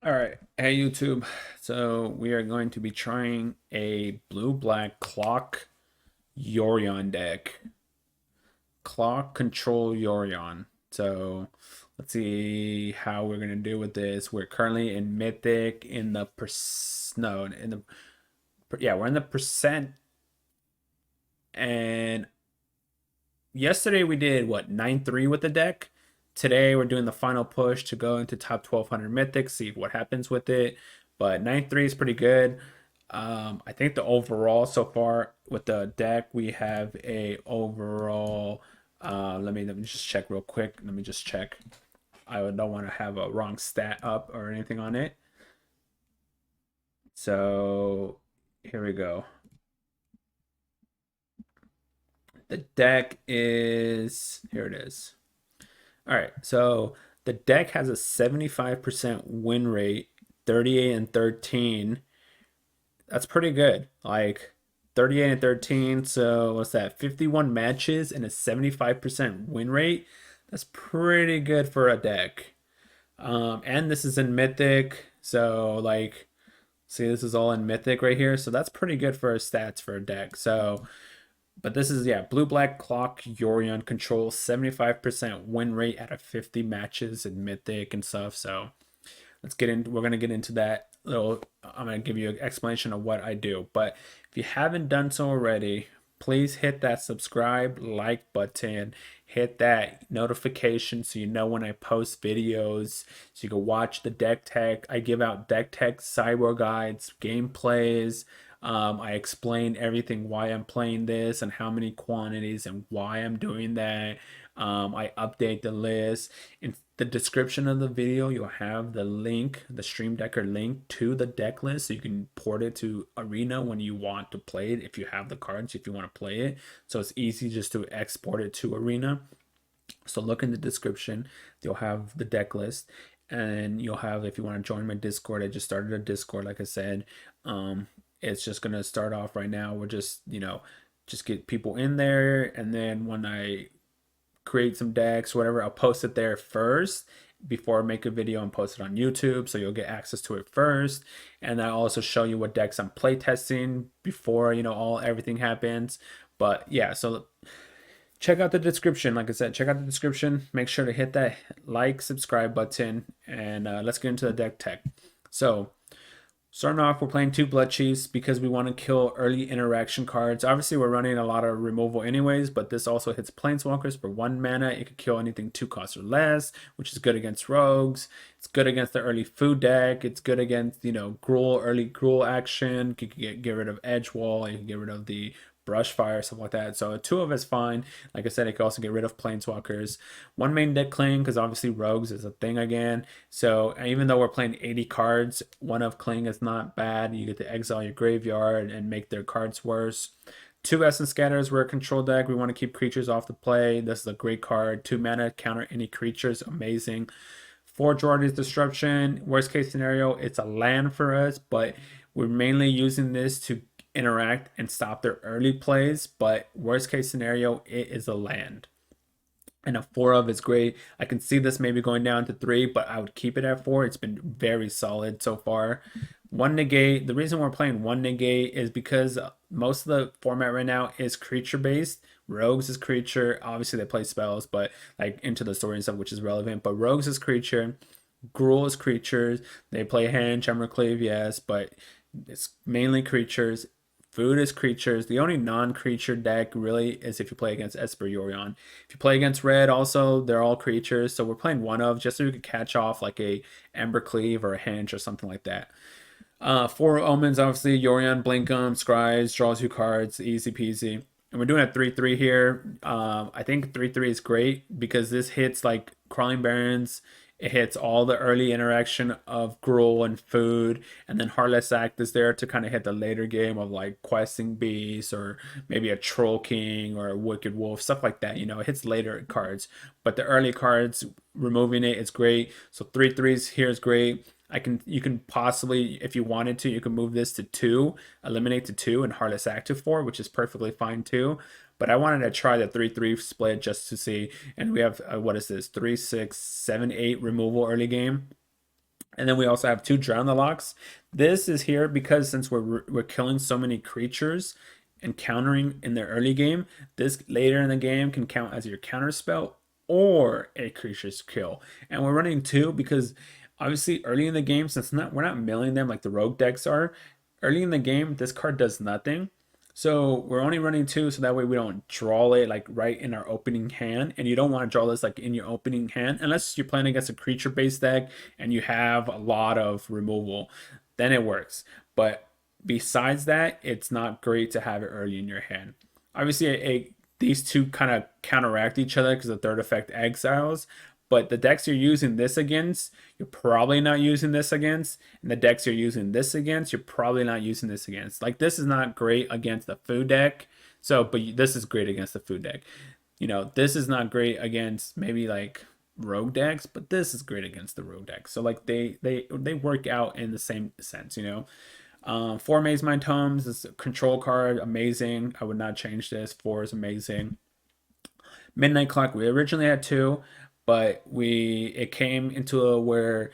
All right, hey YouTube. So we are going to be trying a blue-black clock Yorion deck. Clock control Yorion. So let's see how we're gonna do with this. We're currently in Mythic in the no in the yeah, we're in the percent, and yesterday we did what 9-3 with the deck. Today we're doing the final push to go into top 1200 Mythic, see what happens with it. But 9-3 is pretty good. I think the overall so far with the deck, we have a overall. Let me just check real quick. Let me just check. I don't want to have a wrong stat up or anything on it. So here we go. The deck is here. It is. All right. So the deck has a 75% win rate, 38 and 13. That's pretty good. Like 38 and 13. So what's that? 51 matches and a 75% win rate. That's pretty good for a deck. And this is in Mythic. So like, see, this is all in Mythic right here. So that's pretty good for stats for a deck. So, but this is, yeah, blue black clock Yorion control 75% win rate out of 50 matches in Mythic and stuff. So let's get into, we're going to get into that little. I'm going to give you an explanation of what I do, but if you haven't done so already, please hit that subscribe, like button, hit that notification so you know when I post videos, so you can watch the deck tech. I give out deck tech sideboard guides, gameplays. I explain everything, why I'm playing this and how many quantities and why I'm doing that. I update the list. In the description of the video, you'll have the link, the Stream Decker link to the deck list, so you can port it to Arena when you want to play it, if you have the cards, if you want to play it. So it's easy just to export it to Arena. So look in the description, you'll have the deck list, and you'll have, if you want to join my Discord, I just started a Discord, like I said. It's just gonna start off right now. We're just, just get people in there, and then when I create some decks, whatever, I'll post it there first before I make a video and post it on YouTube, so you'll get access to it first. And I also show you what decks I'm playtesting before all everything happens. But yeah, so check out the description. Like I said, check out the description. Make sure to hit that like, subscribe button, and let's get into the deck tech. So starting off, we're playing two Blood Chiefs because we want to kill early interaction cards. Obviously, we're running a lot of removal anyways, but this also hits Planeswalkers for 1 mana. It could kill anything 2 costs or less, which is good against rogues. It's good against the early food deck. It's good against, Gruul, early Gruul action. You can get rid of Edge Wall. You can get rid of the brush fire, stuff like that. So 2 of is fine. Like I said, it can also get rid of planeswalkers. 1 main deck Cling, because obviously rogues is a thing again. So even though we're playing 80 cards, 1 of Cling is not bad. You get to exile your graveyard and make their cards worse. 2 Essence Scatters, we're a control deck. We want to keep creatures off the play. This is a great card. 2 mana, counter any creatures, amazing. 4 Jordy's Disruption. Worst case scenario, it's a land for us, but we're mainly using this to interact and stop their early plays. But worst case scenario, it is a land. And a 4 of is great. I can see this maybe going down to 3, but I would keep it at 4. It's been very solid so far. 1 negate. The reason we're playing 1 negate is because most of the format right now is creature based. Rogues is creature. Obviously, they play spells, but like into the story and stuff, which is relevant. But Rogues is creature. Gruul is creatures. They play hand, Cleave, yes, but it's mainly creatures. Food is creatures. The only non-creature deck really is if you play against Esper Yorion. If you play against red, also they're all creatures. So we're playing 1 of just so we could catch off like a Cleave or a Henge or something like that. 4 omens, obviously Yorion, Blink 'em, Scries, draws 2 cards, easy peasy. And we're doing a 3-3 here. I think 3-3 is great because this hits like Crawling Barrens. It hits all the early interaction of Gruul and food, and then Heartless Act is there to kind of hit the later game of like Questing Beast or maybe a Troll King or a Wicked Wolf, stuff like that. It hits later cards, but the early cards, removing it is great. So 3/3s here is great. You can possibly, if you wanted to, you can move this to 2, eliminate to 2, and Heartless Act to 4, which is perfectly fine too. But I wanted to try the 3/3 split just to see. And we have, what is this? 3, 6, 7, 8 removal early game. And then we also have 2 Drown the Locks. This is here because since we're killing so many creatures and countering in the early game, this later in the game can count as your counter spell or a creature's kill. And we're running 2 because obviously early in the game, since we're not milling them like the rogue decks are, early in the game this card does nothing. So we're only running 2 so that way we don't draw it like right in our opening hand. And you don't want to draw this like in your opening hand unless you're playing against a creature based deck and you have a lot of removal. Then it works. But besides that, it's not great to have it early in your hand. Obviously, these two kind of counteract each other because the third effect exiles. But the decks you're using this against, you're probably not using this against. And the decks you're using this against, you're probably not using this against. Like, this is not great against the food deck. So, but this is great against the food deck. You know, this is not great against maybe like rogue decks, but this is great against the rogue decks. So like they work out in the same sense, you know. 4 Maze Mind Tomes is a control card, amazing. I would not change this. 4 is amazing. Midnight Clock, we originally had 2, but it came into where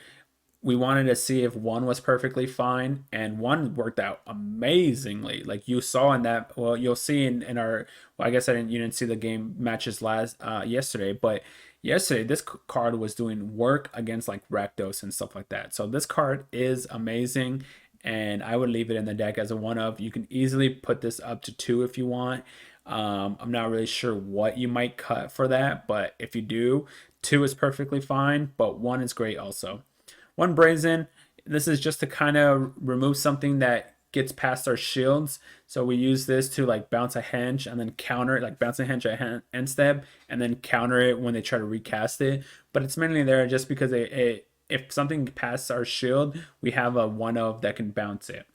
we wanted to see if 1 was perfectly fine, and 1 worked out amazingly. Like you saw in that, well, you'll see in our, well, I guess you didn't see the game matches yesterday, but yesterday this card was doing work against like Rakdos and stuff like that. So this card is amazing, and I would leave it in the deck as a 1 of. You can easily put this up to 2 if you want. I'm not really sure what you might cut for that, but if you do, 2 is perfectly fine, but 1 is great also. 1 Brazen, this is just to kind of remove something that gets past our shields. So we use this to like bounce a hench and then counter it, like bounce a hench at end step and then counter it when they try to recast it. But it's mainly there just because if something passes our shield, we have a 1 of that can bounce it.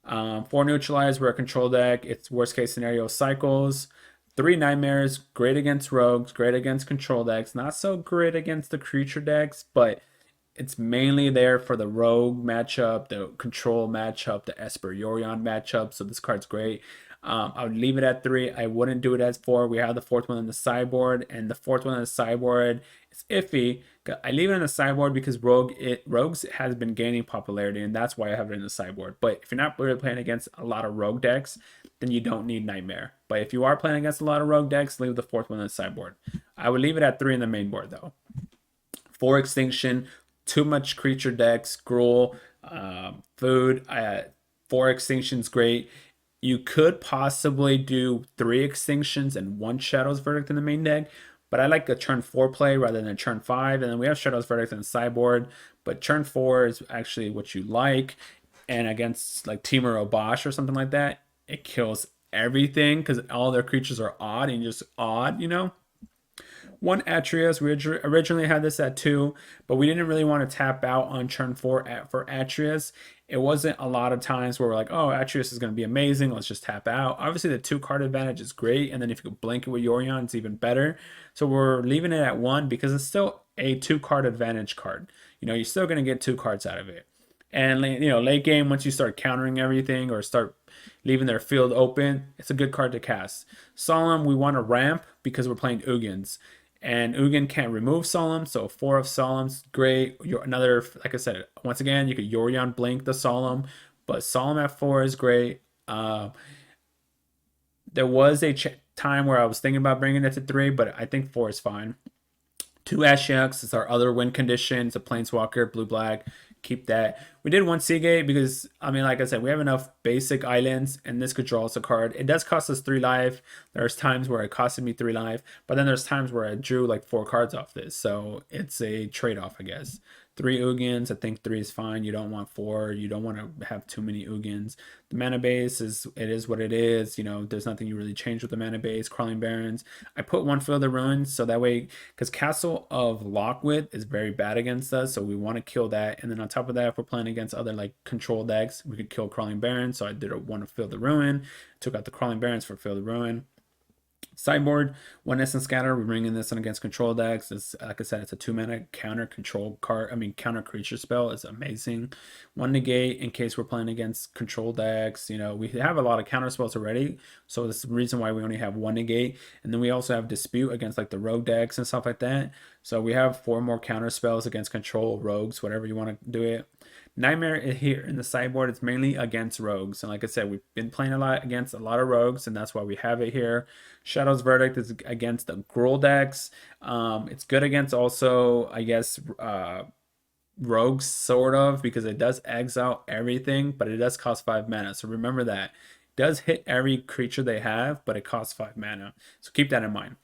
4 Neutralize, we're a control deck. It's worst case scenario cycles. 3 Nightmares, great against rogues, great against control decks. Not so great against the creature decks, but it's mainly there for the rogue matchup, the control matchup, the Esper Yorion matchup. So this card's great. I would leave it at 3. I wouldn't do it as 4. We have the 4th one in the sideboard, and the 4th one in the sideboard is iffy. I leave it in the sideboard because rogues has been gaining popularity, and that's why I have it in the sideboard. But if you're not really playing against a lot of rogue decks, then you don't need Nightmare. But if you are playing against a lot of rogue decks, leave the 4th one in the sideboard. I would leave it at 3 in the main board though. 4 Extinction, too much creature decks, Gruul, food. 4 Extinction's great. You could possibly do 3 Extinctions and 1 Shadow's Verdict in the main deck, but I like a turn 4 play rather than a turn 5. And then we have Shadow's Verdict in the sideboard, but turn 4 is actually what you like. And against like Temur or Bosch or something like that, it kills everything because all their creatures are odd and just odd, you know? 1 Atreus, we originally had this at 2, but we didn't really want to tap out on turn 4 for Atreus. It wasn't a lot of times where we're like, oh, Atreus is going to be amazing, let's just tap out. Obviously, the 2 card advantage is great, and then if you could blink it with Yorion, it's even better. So we're leaving it at 1 because it's still a 2 card advantage card. You know, you're still going to get 2 cards out of it. And, you know, late game, once you start countering everything or start leaving their field open, it's a good card to cast. Solemn, we want to ramp because we're playing Ugins. And Ugin can't remove Solemn, so 4 of Solemn's great. Another, like I said, once again, you could Yorion blink the Solemn, but Solemn at 4 is great. There was a time where I was thinking about bringing it to 3, but I think 4 is fine. 2 Ashiok is our other win condition. It's a Planeswalker, blue-black. Keep that. We did 1 Seagate because, I mean, like I said, we have enough basic islands, and this could draw us a card. It does cost us 3 life. There's times where it costed me 3 life, but then there's times where I drew like 4 cards off this, so it's a trade-off, I guess. 3 Ugins, I think 3 is fine. You don't want 4. You don't want to have too many Ugins. The mana base is what it is. You know, there's nothing you really change with the mana base. Crawling Barrens. I put 1 Field of Ruins so that way, because Castle of Lockwood is very bad against us, so we want to kill that. And then on top of that, if we're playing against other like control decks, we could kill Crawling Barrens. So I did a 1 of Field of Ruin. Took out the Crawling Barrens for Field of Ruin. Sideboard, one instant scatter. We're bringing this in against control decks. It's, like I said, it's a 2-mana counter control card. Counter creature spell. It's amazing. One negate in case we're playing against control decks. You know, we have a lot of counter spells already, so that's the reason why we only have one negate. And then we also have dispute against like the rogue decks and stuff like that. So we have 4 more counter spells against control rogues, whatever you want to do it. Nightmare here in the sideboard, it's mainly against rogues. And like I said, we've been playing a lot against a lot of rogues, and that's why we have it here. Shadow's Verdict is against the Gruul decks. It's good against also, I guess, rogues, sort of, because it does exile everything, but it does cost 5 mana. So remember that. It does hit every creature they have, but it costs 5 mana. So keep that in mind.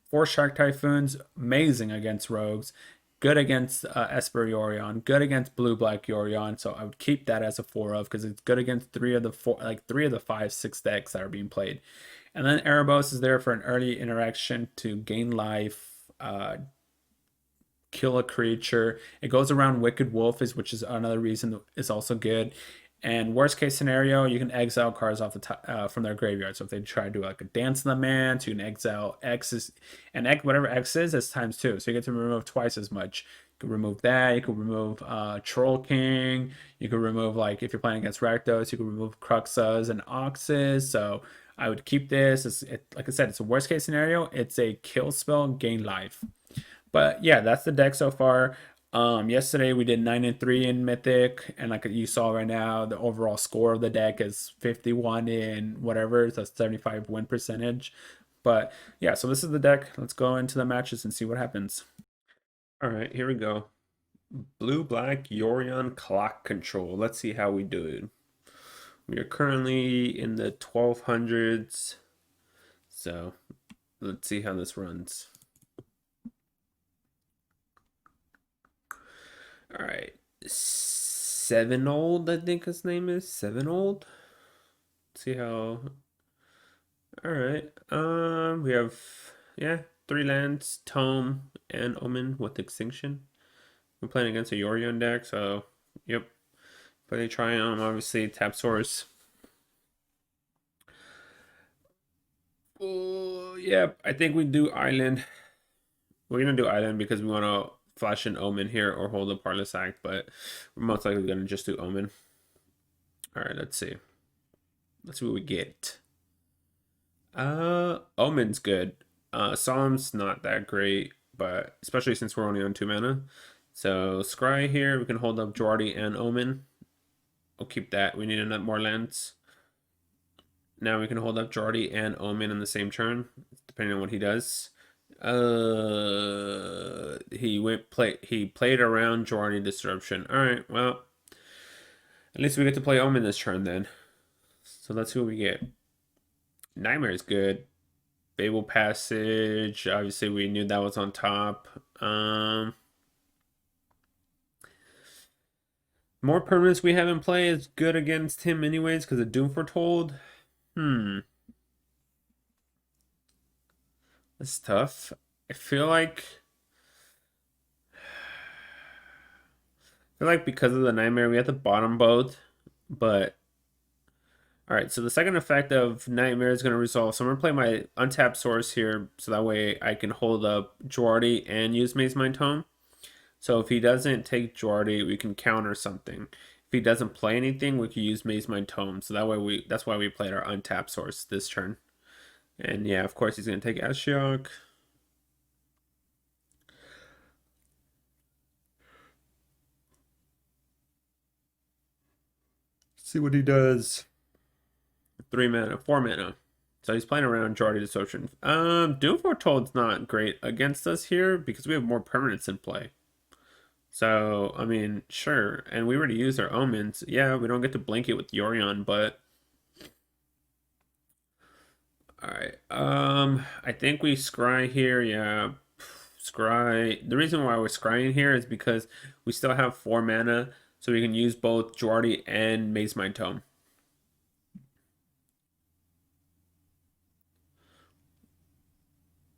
4 Shark Typhoons, amazing against rogues. Good against Esper Yorion, good against blue-black Yorion, so I would keep that as a 4 of, because it's good against 3 of the 4, like 3 of the 5, 6 decks that are being played. And then Erebos is there for an early interaction to gain life, kill a creature. It goes around Wicked Wolf, which is another reason it's also good. And worst case scenario, you can exile cards off the top, from their graveyard. So if they try to do like a Dance of the Man, so you can exile X's, and X, whatever X is, it's times 2. So you get to remove twice as much. You can remove that. You can remove Troll King. You can remove, like, if you're playing against Rakdos, you can remove Cruxas and Oxes. So I would keep this. Like I said, it's a worst case scenario. It's a kill spell, gain life. But yeah, that's the deck so far. Yesterday we did 9-3 in Mythic, and like you saw right now, the overall score of the deck is 51 in whatever, it's a 75 win percentage. But yeah, so this is the deck. Let's go into the matches and see what happens. All right, here we go. Blue-black Yorion clock control. Let's see how we do it. We are currently in the 1200s, so let's see how this runs. All right, 7-old, I think his name is 7-old. See how. All right. We have, yeah, 3 lands, Tome and Omen with Extinction. We're playing against a Yorion deck, so yep. Play Triumph, obviously tap source. Oh, yep. I think we do Island. We're gonna do Island because we want to flash an Omen here or hold a Parlous Act, but we're most likely gonna just do Omen. All right, let's see. Let's see what we get. Omen's good. Solemn's not that great, but especially since we're only on 2 mana. So Scry here, we can hold up Jordy and Omen. We'll keep that. We need enough more lands. Now we can hold up Jordy and Omen in the same turn, depending on what he does. He played around Jordy Disruption. Alright, well, at least we get to play Omen this turn then. So let's see what we get. Nightmare is good. Babel Passage, obviously we knew that was on top. More permanents we have in play is good against him anyways because of Doom Foretold. That's tough. I feel like because of the Nightmare we have to bottom both, but all right, so the second effect of Nightmare is going to resolve. So I'm going to play my untapped source here, so that way I can hold up Jordy and use Maze Mind Tome. So if he doesn't take Jordy, we can counter something. If he doesn't play anything, we can use Maze Mind Tome. So that way that's why we played our untapped source this turn. And yeah, of course he's going to take Ashiok. See what he does. 3 mana, 4 mana. So he's playing around Jordy Disruption. Doom Foretold's not great against us here because we have more permanents in play. So, I mean, sure. And we already used our Omens. Yeah, we don't get to blink it with Yorion, but alright. I think we scry here, yeah. Scry. The reason why we're scrying here is because we still have 4 mana, so we can use both Jordy and Maze Mind Tome.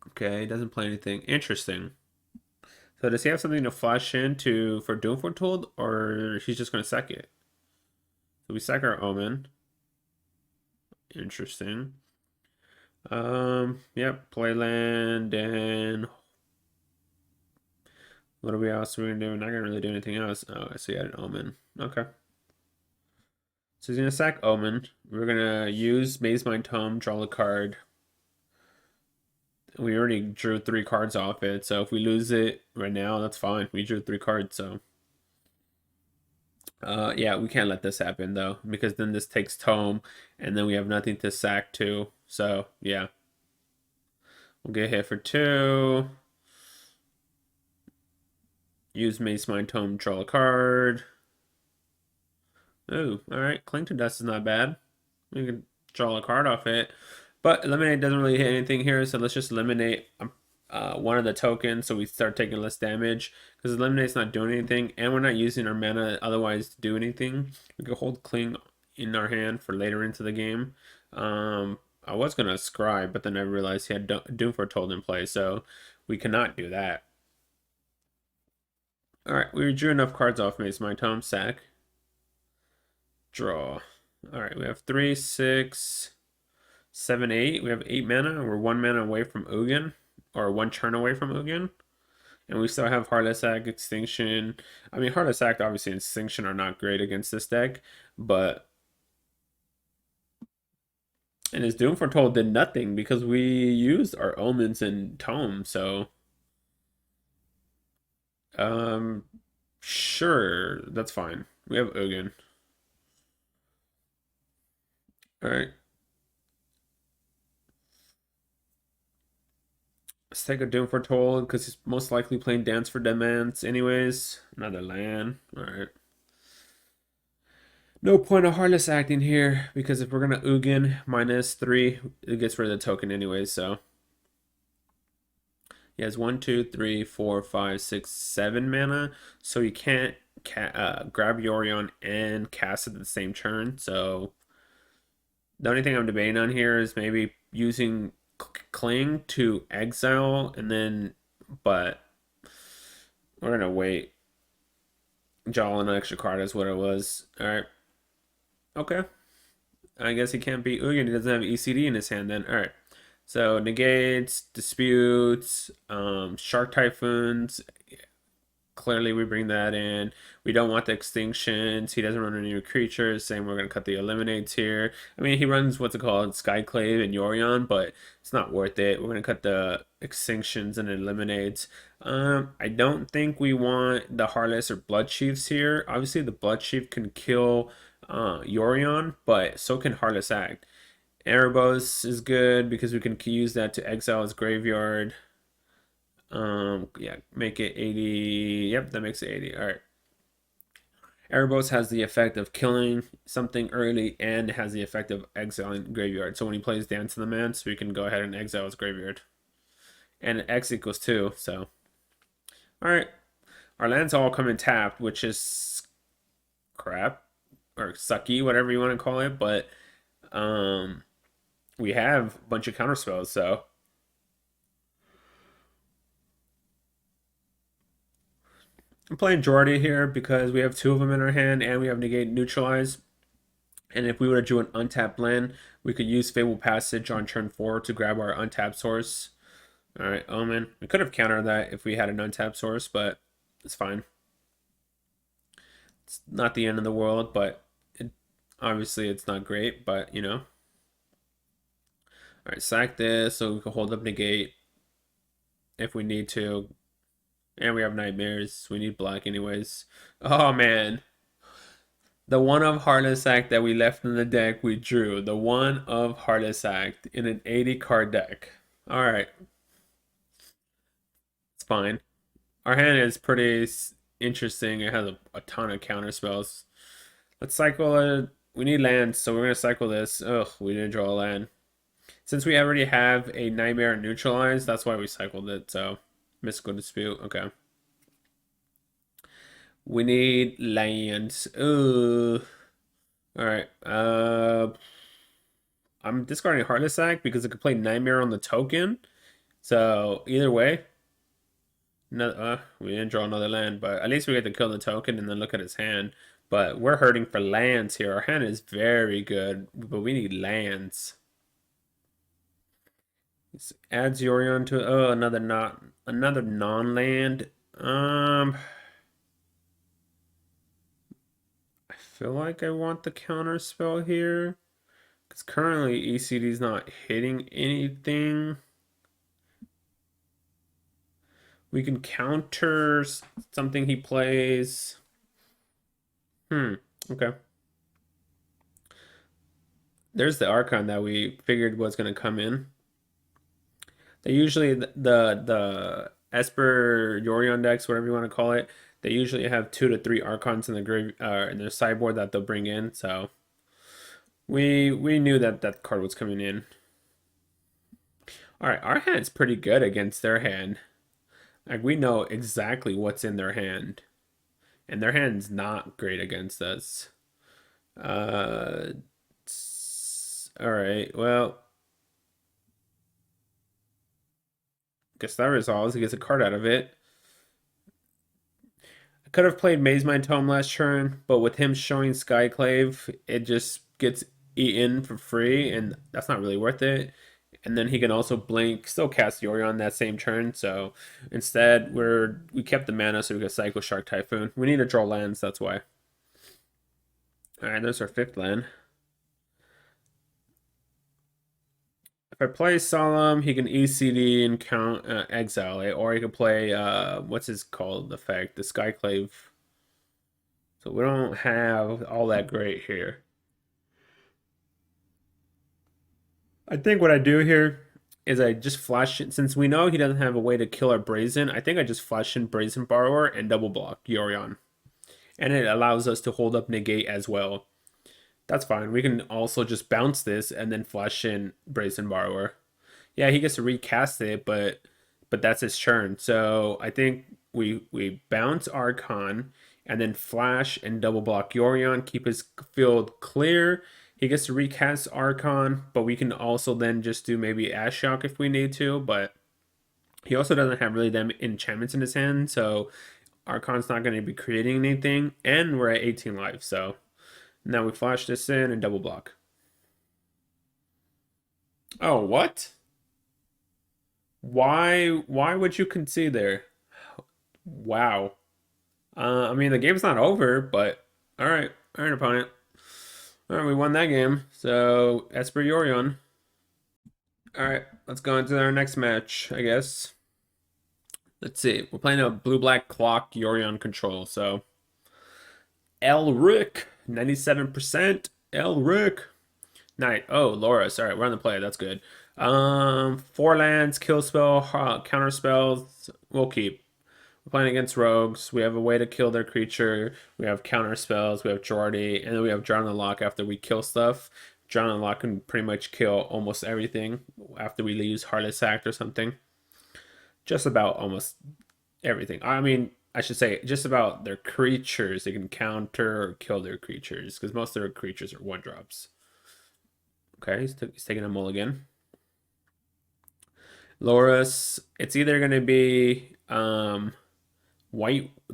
Okay, doesn't play anything. Interesting. So does he have something to flash into for Doom Foretold, or he's just going to sack it? So we sack our Omen. Interesting. Yep, play land, and what are we else we're gonna do? We're not gonna really do anything else. Oh, I see I had an Omen. Okay. So he's gonna sack Omen. We're gonna use Maze Mind Tome, draw a card. We already drew 3 cards off it, so if we lose it right now, that's fine. We drew 3 cards, so yeah, we can't let this happen though, because then this takes Tome, and then we have nothing to sack to. So yeah, we'll get hit for 2. Use Maze Mind Tome, draw a card. Ooh, all right. Cling to Dust is not bad. We can draw a card off it. But Eliminate doesn't really hit anything here, so let's just eliminate one of the tokens so we start taking less damage. Because Eliminate's not doing anything, and we're not using our mana otherwise to do anything. We could hold Cling in our hand for later into the game. I was going to Scribe, but then I realized he had Doom Foretold in play, so we cannot do that. Alright, we drew enough cards off Maze Mind Tome, sack. Draw. Alright, we have 3, 6, 7, 8. We have 8 mana. We're 1 mana away from Ugin, or 1 turn away from Ugin. And we still have Heartless Act, Extinction. I mean, Heartless Act, obviously, and Extinction are not great against this deck, but. And his Doom Foretold did nothing because we used our Omens and Tome, so. Sure, that's fine. We have Ugin. Alright. Let's take a Doom Foretold because he's most likely playing Dance for Demands anyways. Another land. Alright. No point of Heartless acting here because if we're gonna Ugin -3, it gets rid of the token anyways, so. He has 1, 2, 3, 4, 5, 6, 7 mana, so you can't grab Yorion and cast it at the same turn, so the only thing I'm debating on here is maybe using Cling to exile and then, but we're gonna wait. Draw an extra card is what it was. Alright. Okay. I guess he can't beat Ugin. He doesn't have ECD in his hand then. Alright. So negates, disputes, shark typhoons. Clearly we bring that in. We don't want the extinctions. He doesn't run any new creatures, saying we're gonna cut the eliminates here. I mean, he runs what's it called, Skyclave and Yorion, but it's not worth it. We're gonna cut the extinctions and eliminates. I don't think we want the Heartless or Blood Chiefs here. Obviously, the Blood Chief can kill Yorion, but so can Heartless Act. Erebos is good because we can use that to exile his graveyard. Yeah, make it 80. Yep, that makes it 80. All right. Erebos has the effect of killing something early and has the effect of exiling graveyard. So when he plays Dance to the Man, so we can go ahead and exile his graveyard. And X equals 2, so. All right. Our lands all come in tapped, which is crap or sucky, whatever you want to call it, but we have a bunch of counterspells, so. I'm playing Jordy here because we have 2 of them in our hand and we have Negate Neutralize. And if we would have drew an untapped land, we could use Fable Passage on turn 4 to grab our untapped source. Alright, Omen. We could have countered that if we had an untapped source, but it's fine. It's not the end of the world, but obviously it's not great, but you know. Alright, sack this so we can hold up Negate if we need to. And we have Nightmares. We need black anyways. Oh man. The one of Heartless Act that we left in the deck, we drew. The one of Heartless Act in an 80 card deck. Alright. It's fine. Our hand is pretty interesting. It has a ton of counter spells. Let's cycle it. We need lands, so we're going to cycle this. Ugh, we didn't draw a land. Since we already have a Nightmare neutralized, that's why we cycled it, so. Mystical Dispute, okay. We need lands. Ooh. Alright. I'm discarding Heartless Act because it could play Nightmare on the token. So either way. No, we didn't draw another land, but at least we get to kill the token and then look at his hand. But we're hurting for lands here. Our hand is very good, but we need lands. Adds Yorion to another non-land. I feel like I want the counter spell here because currently ECD's not hitting anything. We can counter something he plays. Okay. There's the Archon that we figured was going to come in. They usually the Esper Yorion decks, whatever you want to call it, they usually have 2 to 3 Archons in the grave in their sideboard that they'll bring in. So we knew that that card was coming in. All right, our hand's pretty good against their hand. Like we know exactly what's in their hand, and their hand's not great against us. Uh, all right, well, guess that resolves. He gets a card out of it. I could have played Maze Mind Tome last turn, but with him showing Skyclave, it just gets eaten for free, and that's not really worth it. And then he can also blink, still cast Yorion that same turn. So instead, we kept the mana so we could cycle Shark Typhoon. We need to draw lands, that's why. All right, there's our 5th land. If I play Solemn, he can ECD and count exile it, or he can play what's his called effect, the Skyclave. So we don't have all that great here. I think what I do here is I just flash it. Since we know he doesn't have a way to kill our Brazen, I think I just flash in Brazen Borrower and double block Yorion. And it allows us to hold up Negate as well. That's fine. We can also just bounce this and then flash in Brazen Borrower. Yeah, he gets to recast it, but that's his turn. So I think we bounce Archon and then flash and double block Yorion, keep his field clear. He gets to recast Archon, but we can also then just do maybe Ashiok if we need to, but he also doesn't have really them enchantments in his hand, so Archon's not going to be creating anything, and we're at 18 life, so now we flash this in and double block. Oh, what? Why would you concede there? Wow. I mean the game's not over, but all right, opponent. All right, we won that game. So Esper Yorion. All right, let's go into our next match, I guess. Let's see. We're playing a blue-black clock Yorion control. So Elric, 97%. Elric. Night. Oh, Loris. All right, we're on the play. That's good. 4 lands, kill spell, counter spells. We'll keep. We're playing against rogues. We have a way to kill their creature. We have counter spells. We have Jordy, and then we have Drown the Lock after we kill stuff. Drown the Lock can pretty much kill almost everything after we use Heartless Act or something. Just about almost everything. I mean, I should say just about their creatures. They can counter or kill their creatures because most of their creatures are 1-drops. Okay, he's taking a mulligan. Loris, it's either going to be the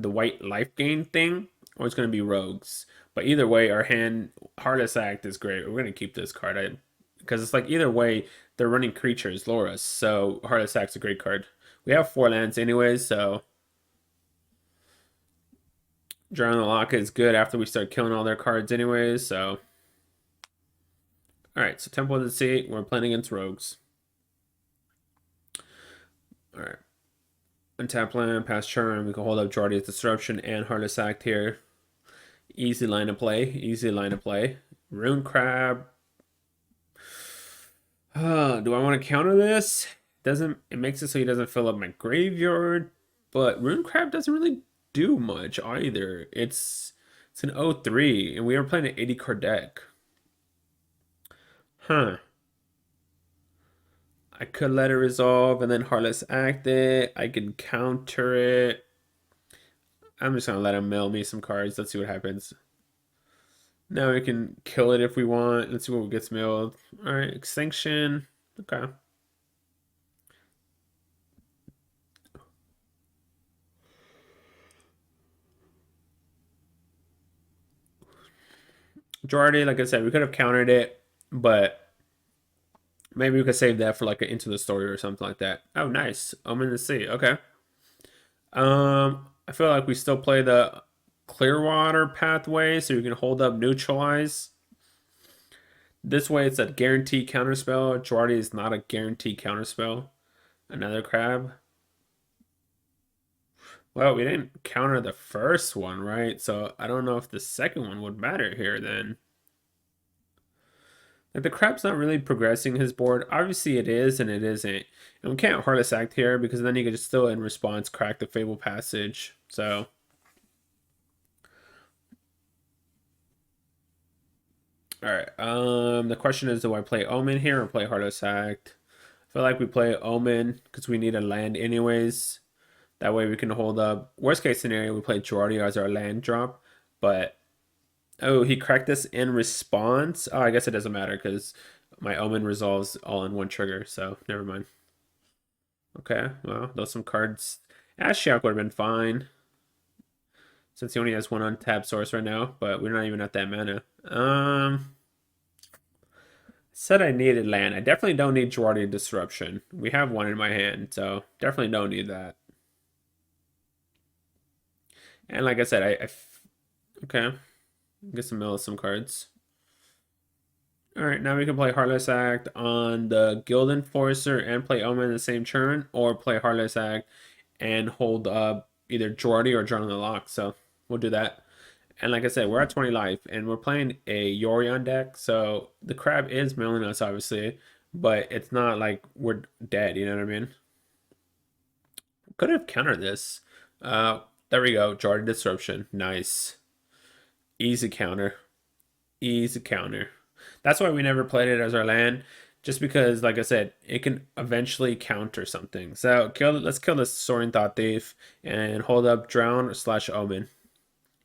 white life gain thing, or it's going to be rogues. But either way, our hand Heartless Act is great. We're going to keep this card because it's like either way they're running creatures, Loris. So Heartless Act's a great card. We have 4 lands anyways, so Drown the Lock is good after we start killing all their cards anyways. So all right, so Temple of the Sea, we're playing against rogues. All right. Untap land, pass turn. We can hold up Jordy's Disruption and Heartless Act here. Easy line of play. Easy line of play. Rune Crab. Do I want to counter this? It makes it so he doesn't fill up my graveyard, but Rune Crab doesn't really do much either. It's an 0-3, and we are playing an 80 card deck. Huh. I could let it resolve and then Heartless Act it. I can counter it. I'm just gonna let him mail me some cards. Let's see what happens. Now we can kill it if we want. Let's see what gets mailed. All right, Extinction. Okay. Jordy, like I said, we could have countered it, but Maybe we could save that for like an Into the Story or something like that. Oh, nice. Omen the Sea. Okay. I feel like we still play the Clearwater pathway, so you can hold up neutralize. This way, it's a guaranteed counterspell. Girardi is not a guaranteed counterspell. Another crab. Well, we didn't counter the first one, right? So I don't know if the second one would matter here then. Like the crab's not really progressing his board. Obviously it is and it isn't. And we can't Heartless Act here because then you could just still in response crack the Fable Passage. So alright. The question is, do I play Omen here or play Heartless Act? I feel like we play Omen because we need a land anyways. That way we can hold up. Worst case scenario, we play Girardi as our land drop. But oh, he cracked this in response. Oh, I guess it doesn't matter because my Omen resolves all in one trigger, so never mind. Okay, well, those some cards. Ashiok would have been fine since he only has one untapped source right now, but we're not even at that mana. Said I needed land. I definitely don't need Girardi Disruption. We have one in my hand, so definitely don't need that. And like I said, okay, get some mill of some cards. All right, now we can play Heartless Act on the Guild Enforcer and play Omen in the same turn, or play Heartless Act and hold up either Girardi or Drown in the Lock. So we'll do that. And like I said, we're at 20 life, and we're playing a Yorion deck, so the crab is milling us, obviously, but it's not like we're dead, you know what I mean? Could have countered this. There we go, Girardi Disruption. Nice. Easy counter. Easy counter. That's why we never played it as our land, just because, like I said, it can eventually counter something. So let's kill this Soaring Thought Thief and hold up Drown / Omen.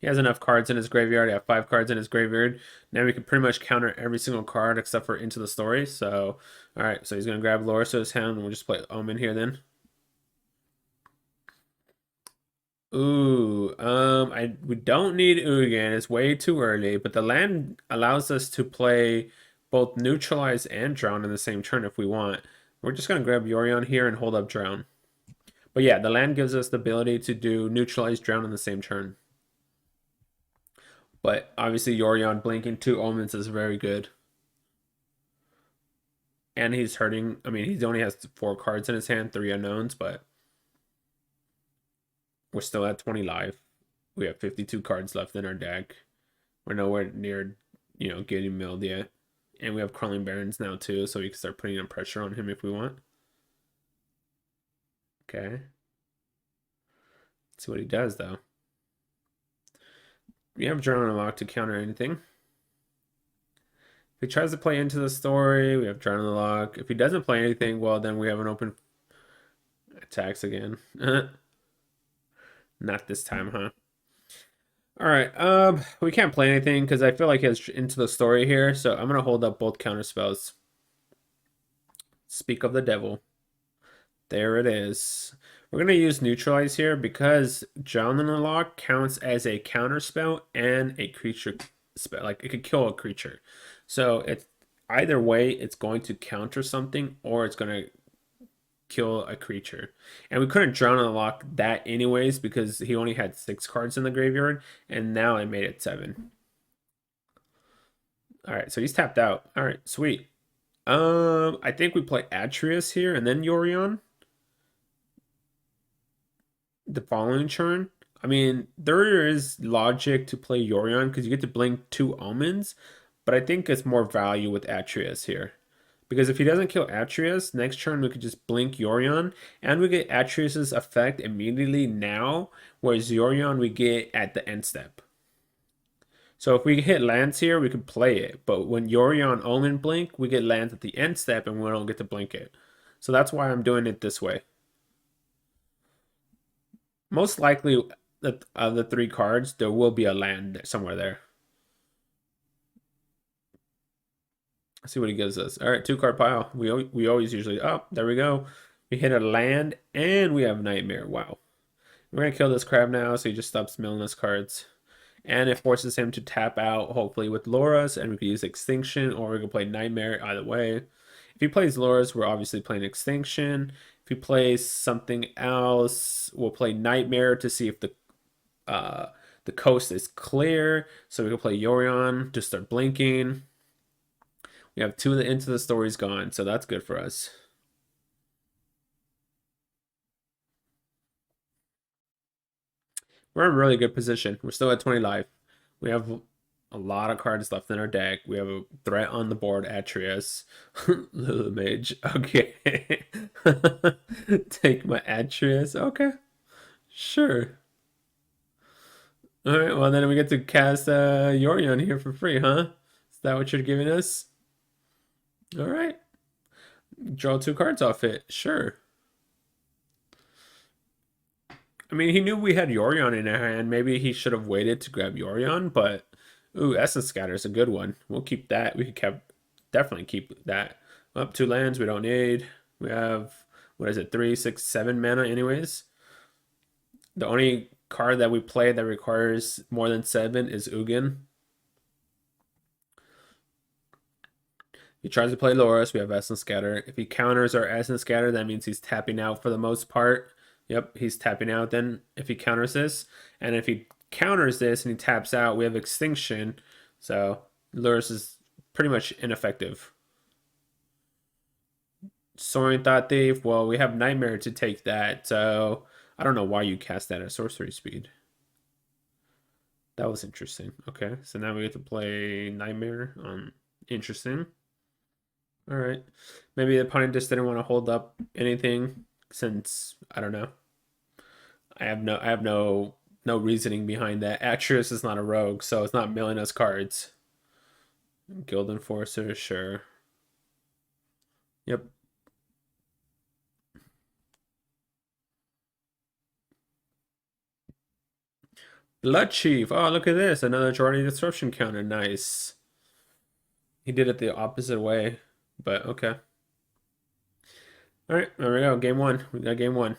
He has enough cards in his graveyard. I have 5 cards in his graveyard. Now we can pretty much counter every single card except for Into the Story. So, all right, so he's going to grab Lorisa's Hound, and we'll just play Omen here then. Ooh, we don't need Ugin. It's way too early, but the land allows us to play both Neutralize and Drown in the same turn if we want. We're just going to grab Yorion here and hold up Drown. But yeah, the land gives us the ability to do Neutralize, Drown in the same turn. But obviously Yorion blinking 2 Omens is very good. And he's hurting. I mean, he only has 4 cards in his hand, 3 unknowns, but we're still at 20 life. We have 52 cards left in our deck. We're nowhere near, getting milled yet. And we have Crawling Barrens now too, so we can start putting some pressure on him if we want. Okay. Let's see what he does though. We have Drown Unlock to counter anything. If he tries to play Into the Story, we have Drown Unlock. If he doesn't play anything, well then we have an open attacks again. Not this time, huh? All right. We can't play anything because I feel like he has Into the Story here, so I'm gonna hold up both counter spells. Speak of the devil. There it is. We're gonna use Neutralize here because Drown in the Lock counts as a counter spell and a creature spell. Like it could kill a creature. So it's either way, it's going to counter something or it's gonna kill a creature. And we couldn't Drown in the Lock that anyways because he only had 6 cards in the graveyard, and now I made it 7. Alright, so he's tapped out. Alright, sweet. I think we play Atreus here and then Yorion the following turn. I mean, there is logic to play Yorion because you get to blink 2 Omens, but I think it's more value with Atreus here. Because if he doesn't kill Atreus, next turn we could just blink Yorion, and we get Atreus's effect immediately now, whereas Yorion we get at the end step. So if we hit lands here, we can play it, but when Yorion Omen blink, we get lands at the end step and we don't get to blink it. So that's why I'm doing it this way. Most likely, of the 3 cards, there will be a land somewhere there. Let's see what he gives us. All right, 2-card pile. We always usually... Oh, there we go. We hit a land, and we have Nightmare. Wow. We're going to kill this crab now, so he just stops milling us cards. And it forces him to tap out, hopefully, with Laura's, and we can use Extinction, or we can play Nightmare, either way. If he plays Loras, we're obviously playing Extinction. If he plays something else, we'll play Nightmare to see if the coast is clear. So we can play Yorion to start blinking. We have 2 of the Into the Stories gone, so that's good for us. We're in a really good position. We're still at 20 life. We have a lot of cards left in our deck. We have a threat on the board, Atreus. Lulu Mage. Okay. Take my Atreus. Okay. Sure. Alright, well then we get to cast Yorion here for free, huh? Is that what you're giving us? Alright. Draw 2 cards off it. Sure. I mean, he knew we had Yorion in our hand. Maybe he should have waited to grab Yorion, but ooh, Essence Scatter is a good one. We'll keep that. We could definitely keep that. Up 2 lands we don't need. We have, what is it, 3, 6, 7 mana anyways. The only card that we play that requires more than 7 is Ugin. He tries to play Loras, we have Essence Scatter. If he counters our Essence Scatter, that means he's tapping out for the most part. Yep, he's tapping out then if he counters this. And if he counters this and he taps out, we have Extinction. So Loras is pretty much ineffective. Soaring Thought Thief, well, we have Nightmare to take that. So I don't know why you cast that at sorcery speed. That was interesting. Okay, so now we get to play Nightmare. Interesting. All right. Maybe the opponent just didn't want to hold up anything since I don't know. I have no reasoning behind that. Atreus is not a rogue, so it's not milling us cards. Guild Enforcer, sure. Yep. Blood Chief. Oh, look at this. Another Jordy Disruption counter. Nice. He did it the opposite way, but okay. All right, there we go. Game 1. We got game 1.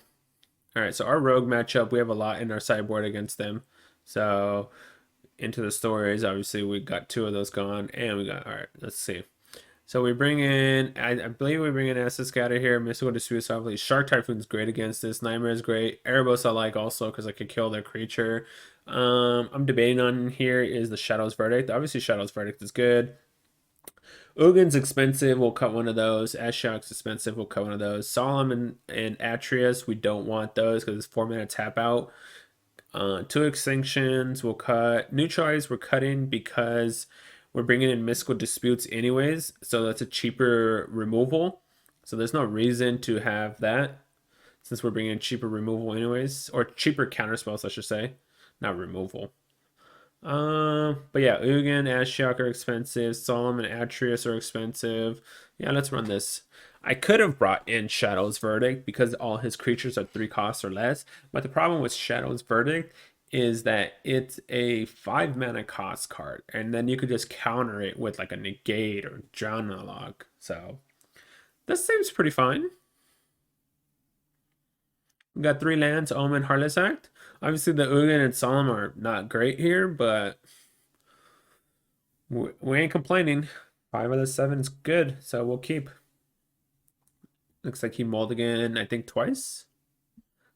All right, so our rogue matchup, we have a lot in our sideboard against them. So Into the Stories, obviously we got 2 of those gone, and we got, all right, let's see. So we bring in, I believe we bring in Essence Scatter here. Mystical Dispute, obviously. Shark Typhoon's great against this. Nightmare is great. Erebos I like also because I could kill their creature. I'm debating on here is the Shadow's Verdict. Obviously Shadow's Verdict is good. Ugin's expensive, we'll cut one of those. Ashiok's expensive, we'll cut one of those. Solemn and Atreus, we don't want those because it's 4 mana tap out. 2 Extinctions, we'll cut. Neutralize, we're cutting because we're bringing in Mystical Disputes anyways, so that's a cheaper removal. So there's no reason to have that since we're bringing in cheaper removal anyways, or cheaper counterspells, I should say, not removal. But yeah, Ugin, Ashiok are expensive. Solemn and Atreus are expensive. Yeah, let's run this. I could have brought in Shadow's Verdict because all his creatures are 3 costs or less. But the problem with Shadow's Verdict is that it's a 5 mana cost card, and then you could just counter it with like a negate or drown analog. So this seems pretty fine. We got 3 lands, Omen, Heartless Act. Obviously, the Ugin and Solemn are not great here, but we ain't complaining. 5 of the 7 is good, so we'll keep. Looks like he mulled again, I think twice.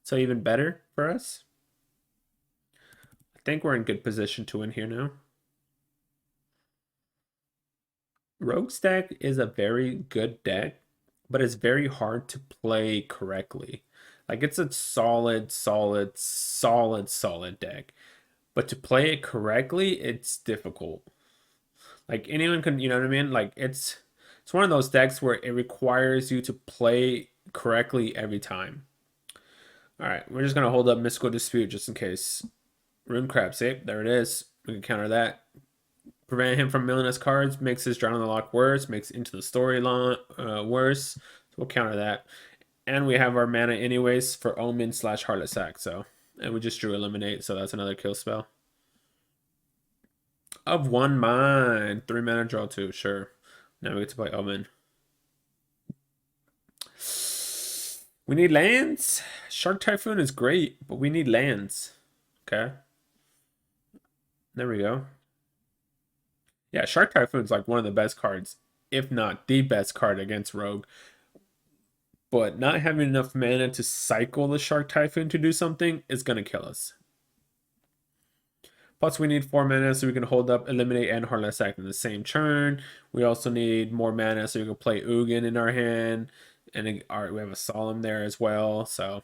So even better for us. I think we're in good position to win here now. Rogue's deck is a very good deck, but it's very hard to play correctly. Like it's a solid deck. But to play it correctly, it's difficult. Like anyone can, you know what I mean? Like it's one of those decks where it requires you to play correctly every time. All right, we're just gonna hold up Mystical Dispute just in case. Rune Crab, see, there it is. We can counter that. Prevent him from milling us cards, makes his Drown on the Lock worse, makes Into the Story worse. So we'll counter that. And we have our mana anyways for Omen / Heartless Act, so. And we just drew Eliminate, so that's another kill spell. Of 1 mind. 3 mana, draw 2, sure. Now we get to play Omen. We need lands. Shark Typhoon is great, but we need lands. Okay. There we go. Yeah, Shark Typhoon's like one of the best cards if not the best card against Rogue. But not having enough mana to cycle the Shark Typhoon to do something is going to kill us. Plus, we need 4 mana so we can hold up, eliminate, and Heartless Act in the same turn. We also need more mana so we can play Ugin in our hand. And we have a Solemn there as well, so.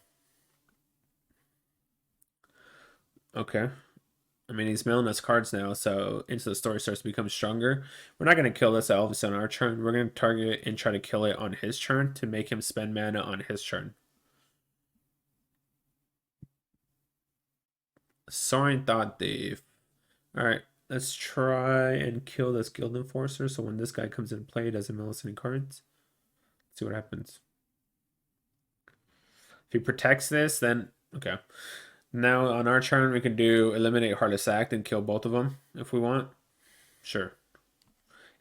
Okay. I mean, he's milling us cards now, so Into the Story starts to become stronger. We're not going to kill this Alvz on our turn. We're going to target it and try to kill it on his turn to make him spend mana on his turn. Soaring Thought Thief. Alright, let's try and kill this Guild Enforcer, so when this guy comes into play, he doesn't mill us any cards. Let's see what happens. If he protects this, then... Okay. Now, on our turn, we can do Eliminate Heartless Act and kill both of them, if we want. Sure.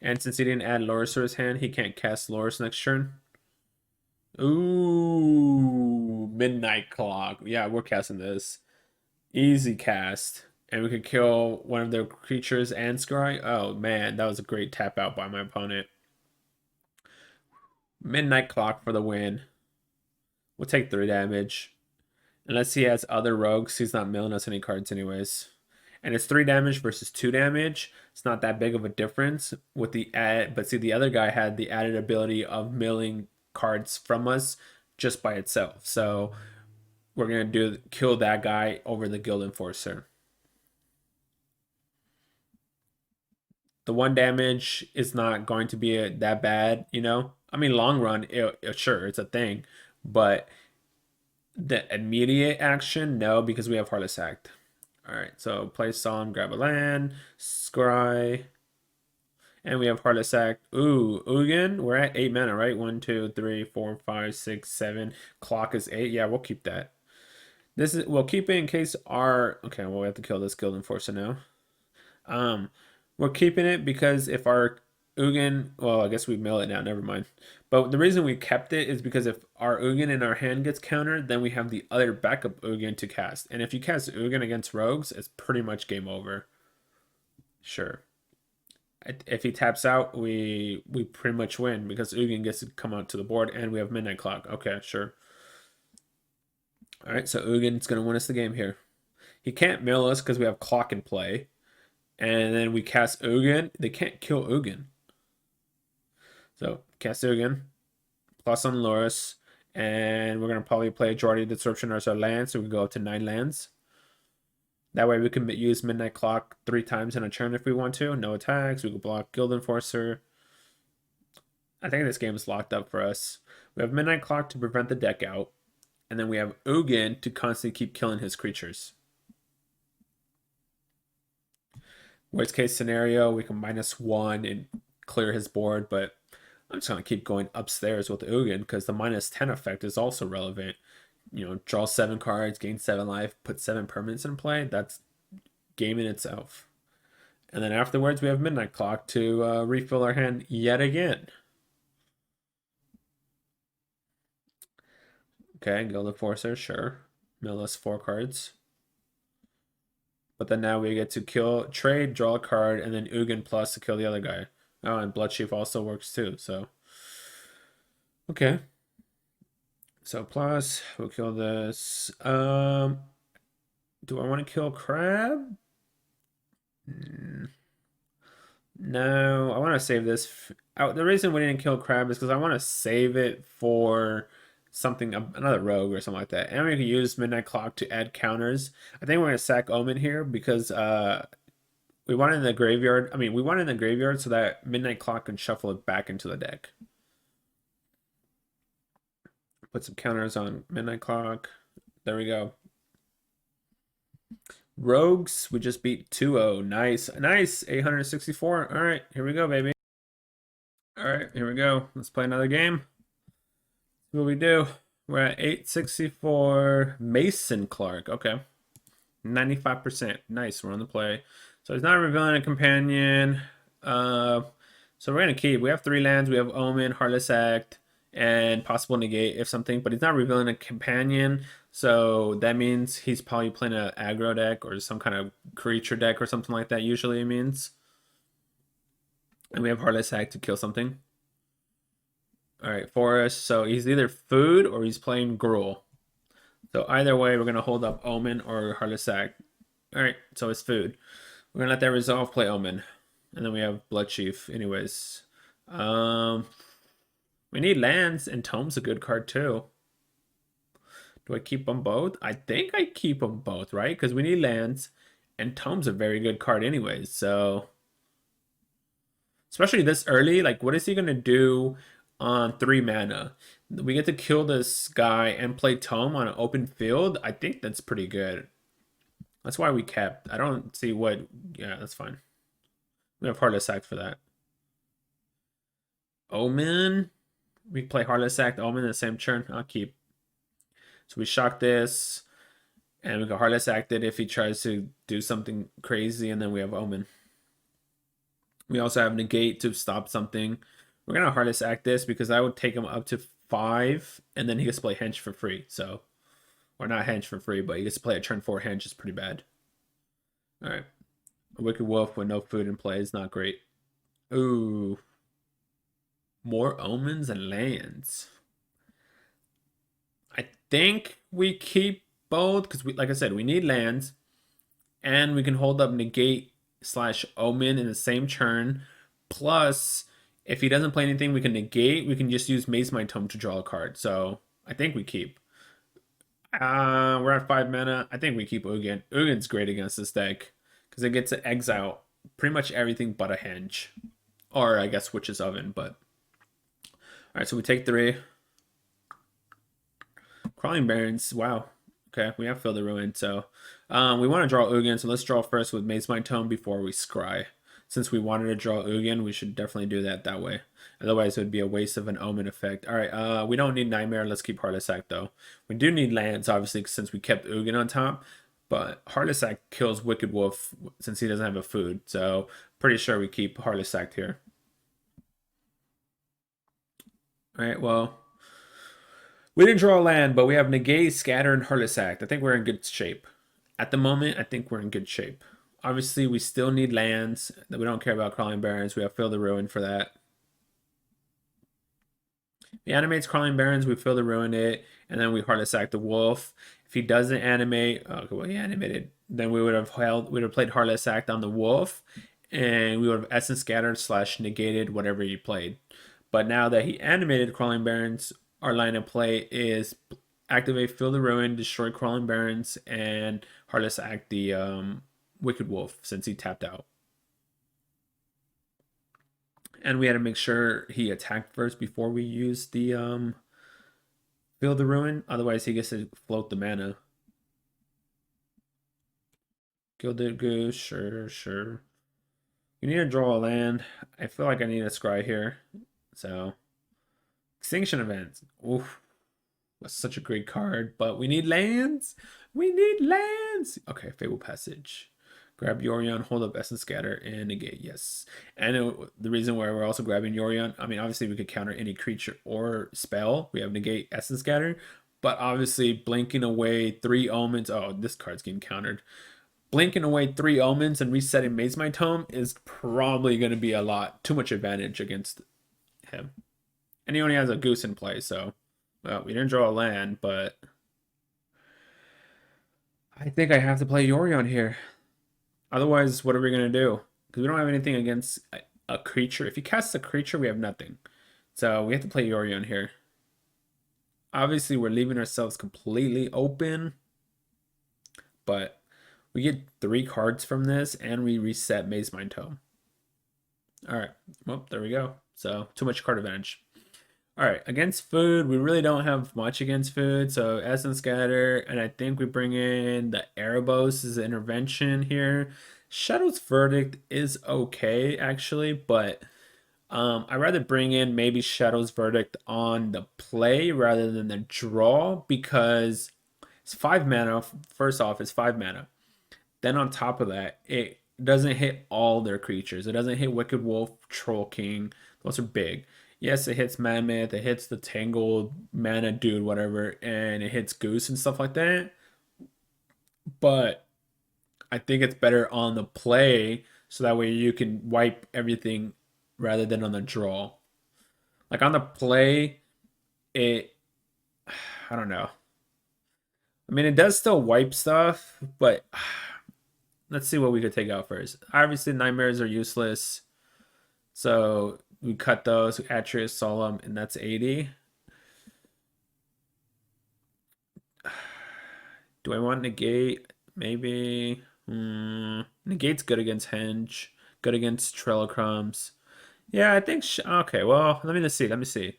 And since he didn't add Loris to his hand, he can't cast Loris next turn. Ooh, Midnight Clock. Yeah, we're casting this. Easy cast. And we could kill one of their creatures and scry. Oh, man, that was a great tap out by my opponent. Midnight Clock for the win. We'll take 3 damage. Unless he has other rogues, he's not milling us any cards anyways. And it's 3 damage versus 2 damage. It's not that big of a difference with the add, but see, the other guy had the added ability of milling cards from us just by itself. So we're gonna kill that guy over the Guild Enforcer. The 1 damage is not going to be that bad, you know. I mean, long run, sure, it's a thing, but the immediate action, no, because we have Heartless Act. All right, so play Solemn, grab a land, scry, and we have Heartless Act. Ooh, Ugin, we're at 8 mana, right? 1, 2, 3, 4, 5, 6, 7. Clock is 8. Yeah, we'll keep that. We'll keep it in case our... Okay, well, we have to kill this Guild Enforcer now. We're keeping it because if our Ugin... Well, I guess we mill it now. Never mind. But the reason we kept it is because if our Ugin in our hand gets countered, then we have the other backup Ugin to cast. And if you cast Ugin against rogues, it's pretty much game over. Sure. If he taps out, we pretty much win because Ugin gets to come out to the board and we have Midnight Clock. Okay, sure. All right, so Ugin's going to win us the game here. He can't mill us because we have Clock in play. And then we cast Ugin. They can't kill Ugin. So, cast Ugin. Plus on Loris. And we're going to probably play Jordy Disruption as our land. So we can go up to 9 lands. That way we can use Midnight Clock 3 times in a turn if we want to. No attacks. We can block Guild Enforcer. I think this game is locked up for us. We have Midnight Clock to prevent the deck out. And then we have Ugin to constantly keep killing his creatures. Worst case scenario, we can -1 and clear his board, but I'm just going to keep going upstairs with Ugin because the -10 effect is also relevant. You know, draw 7 cards, gain 7 life, put 7 permanents in play. That's game in itself. And then afterwards, we have Midnight Clock to refill our hand yet again. Okay, Guild Enforcer, sure. Mill us 4 cards. But then now we get to trade, draw a card, and then Ugin plus to kill the other guy. Oh, and Bloodchief also works too, so. Okay. So plus, we'll kill this. Do I want to kill Crab? No, I want to save this. The reason we didn't kill Crab is because I want to save it for something, another rogue or something like that. And we can use Midnight Clock to add counters. I think we're going to sack Omen here because we want it in the graveyard. I mean, we want it in the graveyard so that Midnight Clock can shuffle it back into the deck. Put some counters on Midnight Clock. There we go. Rogues, we just beat 2-0. Nice. Nice. 864. All right, here we go, baby. All right, here we go. Let's play another game. What we do? We're at 864. Mason Clark. Okay. 95%. Nice. We're on the play. So he's not revealing a companion. So we're going to keep. We have 3 lands. We have Omen, Heartless Act, and possible negate if something. But he's not revealing a companion. So that means he's probably playing an aggro deck or some kind of creature deck or something like that. Usually it means. And we have Heartless Act to kill something. All right, forest. So he's either food or he's playing Gruul. So either way, we're gonna hold up Omen or Heartless Act. All right, so it's food. We're gonna let that resolve, play Omen, and then we have Blood Chief. Anyways, um, we need lands, and Tome's a good card too. Do I keep them both? I think I keep them both, right? Because we need lands, and Tome's a very good card anyways. So, especially this early, like, what is he gonna do on 3 mana? We get to kill this guy and play Tome on an open field. I think that's pretty good. That's why we kept. I don't see what. Yeah, that's fine. We have Heartless Act for that. Omen. We play Heartless Act, Omen in the same turn. I'll keep. So we shock this, and we can Heartless Act it if he tries to do something crazy, and then we have Omen. We also have Negate to stop something. We're gonna Heartless Act this because I would take him up to 5, and then he gets to play Hench for free. So, or not Hench for free, but he gets to play a turn 4 Hench is pretty bad. All right, a Wicked Wolf with no food in play is not great. Ooh, more Omens and lands. I think we keep both because we, like I said, we need lands, and we can hold up Negate slash Omen in the same turn. Plus, if he doesn't play anything, we can negate. We can just use Maze My Tome to draw a card. So I think we keep. We're at 5 mana. I think we keep Ugin. Ugin's great against this deck because it gets to exile pretty much everything but a Henge, or I guess Witch's Oven. But all right, so we take 3. Crawling Barrens. Wow. Okay, we have Fill the Ruin. So we want to draw Ugin. So let's draw first with Maze My Tome before we scry. Since we wanted to draw Ugin, we should definitely do that way. Otherwise, it would be a waste of an Omen effect. All right, we don't need Nightmare. Let's keep Heartless Act, though. We do need lands, obviously, since we kept Ugin on top. But Heartless Act kills Wicked Wolf since he doesn't have a food. So pretty sure we keep Heartless Act here. All right, well, we didn't draw a land, but we have Negate, Scatter, and Heartless Act. I think we're in good shape. At the moment, I think we're in good shape. Obviously, we still need lands. We don't care about Crawling Barrens. We have Fill the Ruin for that. He animates Crawling Barrens. We Fill the Ruin it, and then we Heartless Act the Wolf. If he doesn't animate, okay, well, he animated. Then we would have played Heartless Act on the Wolf, and we would have Essence Scattered / negated whatever he played. But now that he animated Crawling Barrens, our line of play is activate Fill the Ruin, destroy Crawling Barrens, and Heartless Act the Wicked Wolf since he tapped out. And we had to make sure he attacked first before we used the Fill the Ruin. Otherwise, he gets to float the mana. Gilded Goose, sure. You need to draw a land. I feel like I need a scry here. So, Extinction Event. Oof. That's such a great card, but we need lands. We need lands. Okay, Fable Passage. Grab Yorion, hold up Essence Scatter, and negate. Yes. And the reason why we're also grabbing Yorion, I mean, obviously we could counter any creature or spell. We have negate Essence Scatter, but obviously blinking away 3 omens. Oh, this card's getting countered. Blinking away 3 omens and resetting Maze My Tome is probably going to be a lot too much advantage against him. And he only has a goose in play, so well, we didn't draw a land, but I think I have to play Yorion here. Otherwise, what are we going to do? Because we don't have anything against a creature. If he casts a creature, we have nothing. So we have to play Yorion here. Obviously, we're leaving ourselves completely open. But we get 3 cards from this, and we reset Maze My Tome. Alright, well, there we go. So, too much card advantage. Alright, against food, we really don't have much against food. So, Essence Scatter, and I think we bring in the Erebos as an intervention here. Shadow's Verdict is okay, actually, but I'd rather bring in maybe Shadow's Verdict on the play rather than the draw because it's 5 mana. First off, it's 5 mana. Then on top of that, it doesn't hit all their creatures. It doesn't hit Wicked Wolf, Troll King. Those are big. Yes, it hits Mammoth, it hits the Tangled Mana Dude, whatever, and it hits Goose and stuff like that. But I think it's better on the play so that way you can wipe everything rather than on the draw. Like on the play, it, I don't know. I mean, it does still wipe stuff, but let's see what we could take out first. Obviously, nightmares are useless, so we cut those. We Atreus, Solemn, and that's 80. Do I want negate? Maybe. Negate's good against Henge. Good against Trellocrumbs. Yeah, I think. Okay, well, let me just see. Let me see.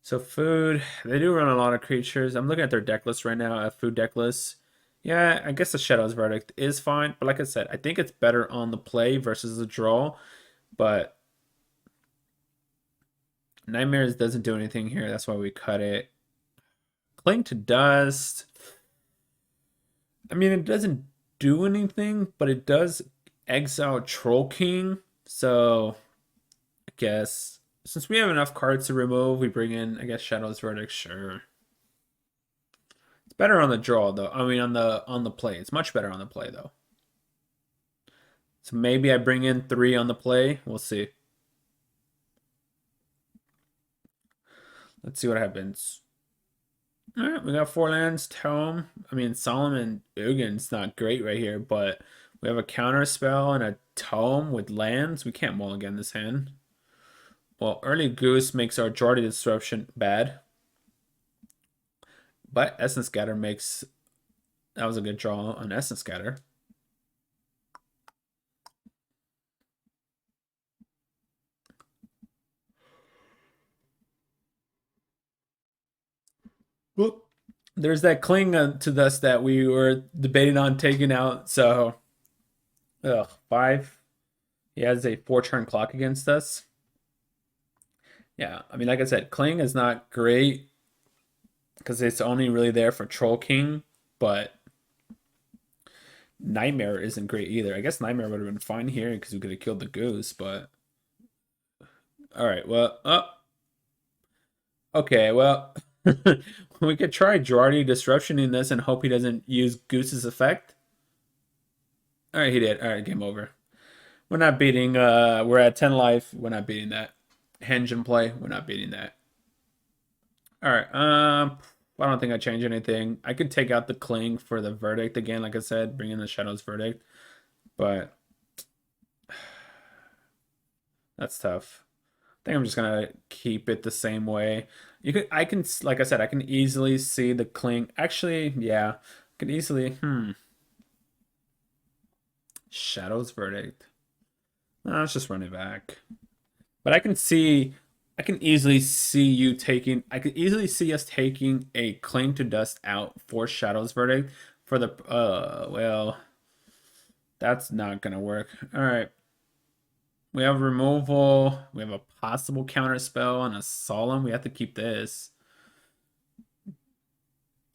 So food, they do run a lot of creatures. I'm looking at their deck list right now. A food deck list. Yeah, I guess the Shadow's Verdict is fine, but like I said, I think it's better on the play versus the draw. But Nightmares doesn't do anything here. That's why we cut it. Cling to Dust. I mean, it doesn't do anything, but it does exile Troll King. So I guess since we have enough cards to remove, we bring in, I guess, Shadow's Verdict. Sure. It's better on the draw though. I mean, on the play. It's much better on the play though. So maybe I bring in 3 on the play. We'll see. Let's see what happens. All right, we got 4 lands, Tome. I mean, Solomon Ugin's not great right here, but we have a counter spell and a Tome with lands. We can't mulligan this hand. Well, early Goose makes our Jordy Disruption bad. But Essence Scatter makes... That was a good draw on Essence Scatter. Whoop. There's that Cling to Dust that we were debating on taking out. So, 5. He has a 4-turn clock against us. Yeah, I mean, like I said, Cling is not great because it's only really there for Troll King, but Nightmare isn't great either. I guess Nightmare would have been fine here because we could have killed the Goose, but... Alright, well, okay, well... we could try Girardi disruptioning this and hope he doesn't use Goose's effect. Alright, he did. Alright, game over. We're not beating, we're at 10 life. We're not beating that. Henge in play. We're not beating that. Alright, I don't think I change anything. I could take out the Cling for the Verdict again, like I said, bring in the Shadow's Verdict. But that's tough. I think I'm just gonna keep it the same way. I can, like I said, I can easily see the Cling. Actually, yeah, I can easily, Shadow's Verdict. No, let's just run it back. But I can easily see you taking, I could easily see us taking a Cling to Dust out for Shadow's Verdict for the, well, that's not gonna work. All right. We have removal. We have a possible counter spell and a solemn. We have to keep this.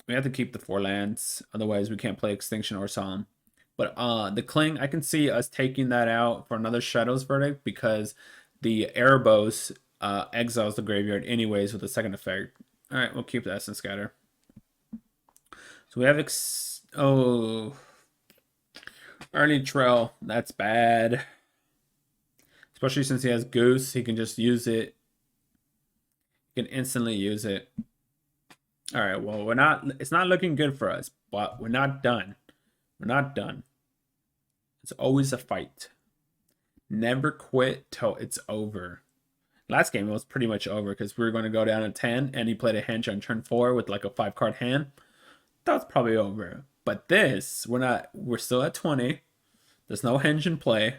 We have to keep the 4 lands. Otherwise, we can't play Extinction or Solemn. But the Cling, I can see us taking that out for another Shadow's Verdict because the Erebos exiles the graveyard anyways with the second effect. All right, we'll keep the Essence Scatter. So we have early Trail. That's bad. Especially since he has Goose, he can just use it. He can instantly use it. All right, well, it's not looking good for us, but we're not done. We're not done. It's always a fight. Never quit till it's over. Last game, it was pretty much over because we were going to go down to 10, and he played a Henge on turn 4 with like a 5-card hand. That was probably over. But this, we're still at 20. There's no Henge in play.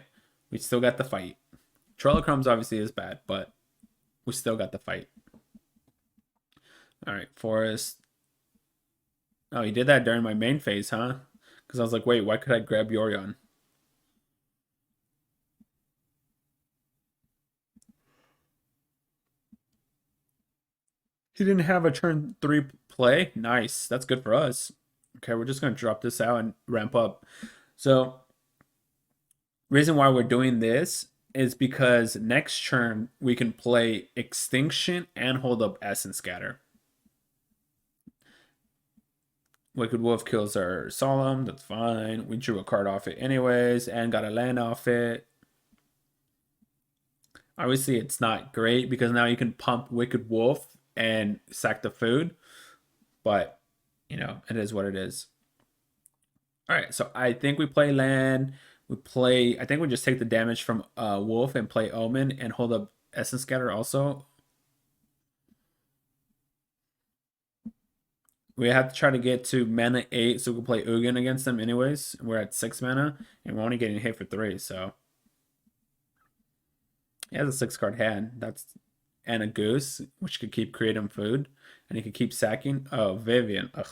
We still got the fight. Trellocrumbs obviously is bad, but we still got the fight. All right, Forest. Oh, he did that during my main phase, huh? Because I was like, wait, why could I grab Yorion? He didn't have a turn 3 play. Nice. That's good for us. Okay, we're just going to drop this out and ramp up. So, reason why we're doing this is because next turn we can play Extinction and hold up Essence Scatter. Wicked Wolf kills our Solemn. That's fine. We drew a card off it anyways and got a land off it. Obviously, it's not great because now you can pump Wicked Wolf and sack the food, but it is what it is. All right, so I think we play land. I think we just take the damage from Wolf and play Omen and hold up Essence Scatter also. We have to try to get to mana 8 so we can play Ugin against them anyways. We're at 6 mana and we're only getting hit for 3, so. He has a 6-card hand. And a Goose, which could keep creating food. And he could keep sacking. Oh, Vivian. Ugh.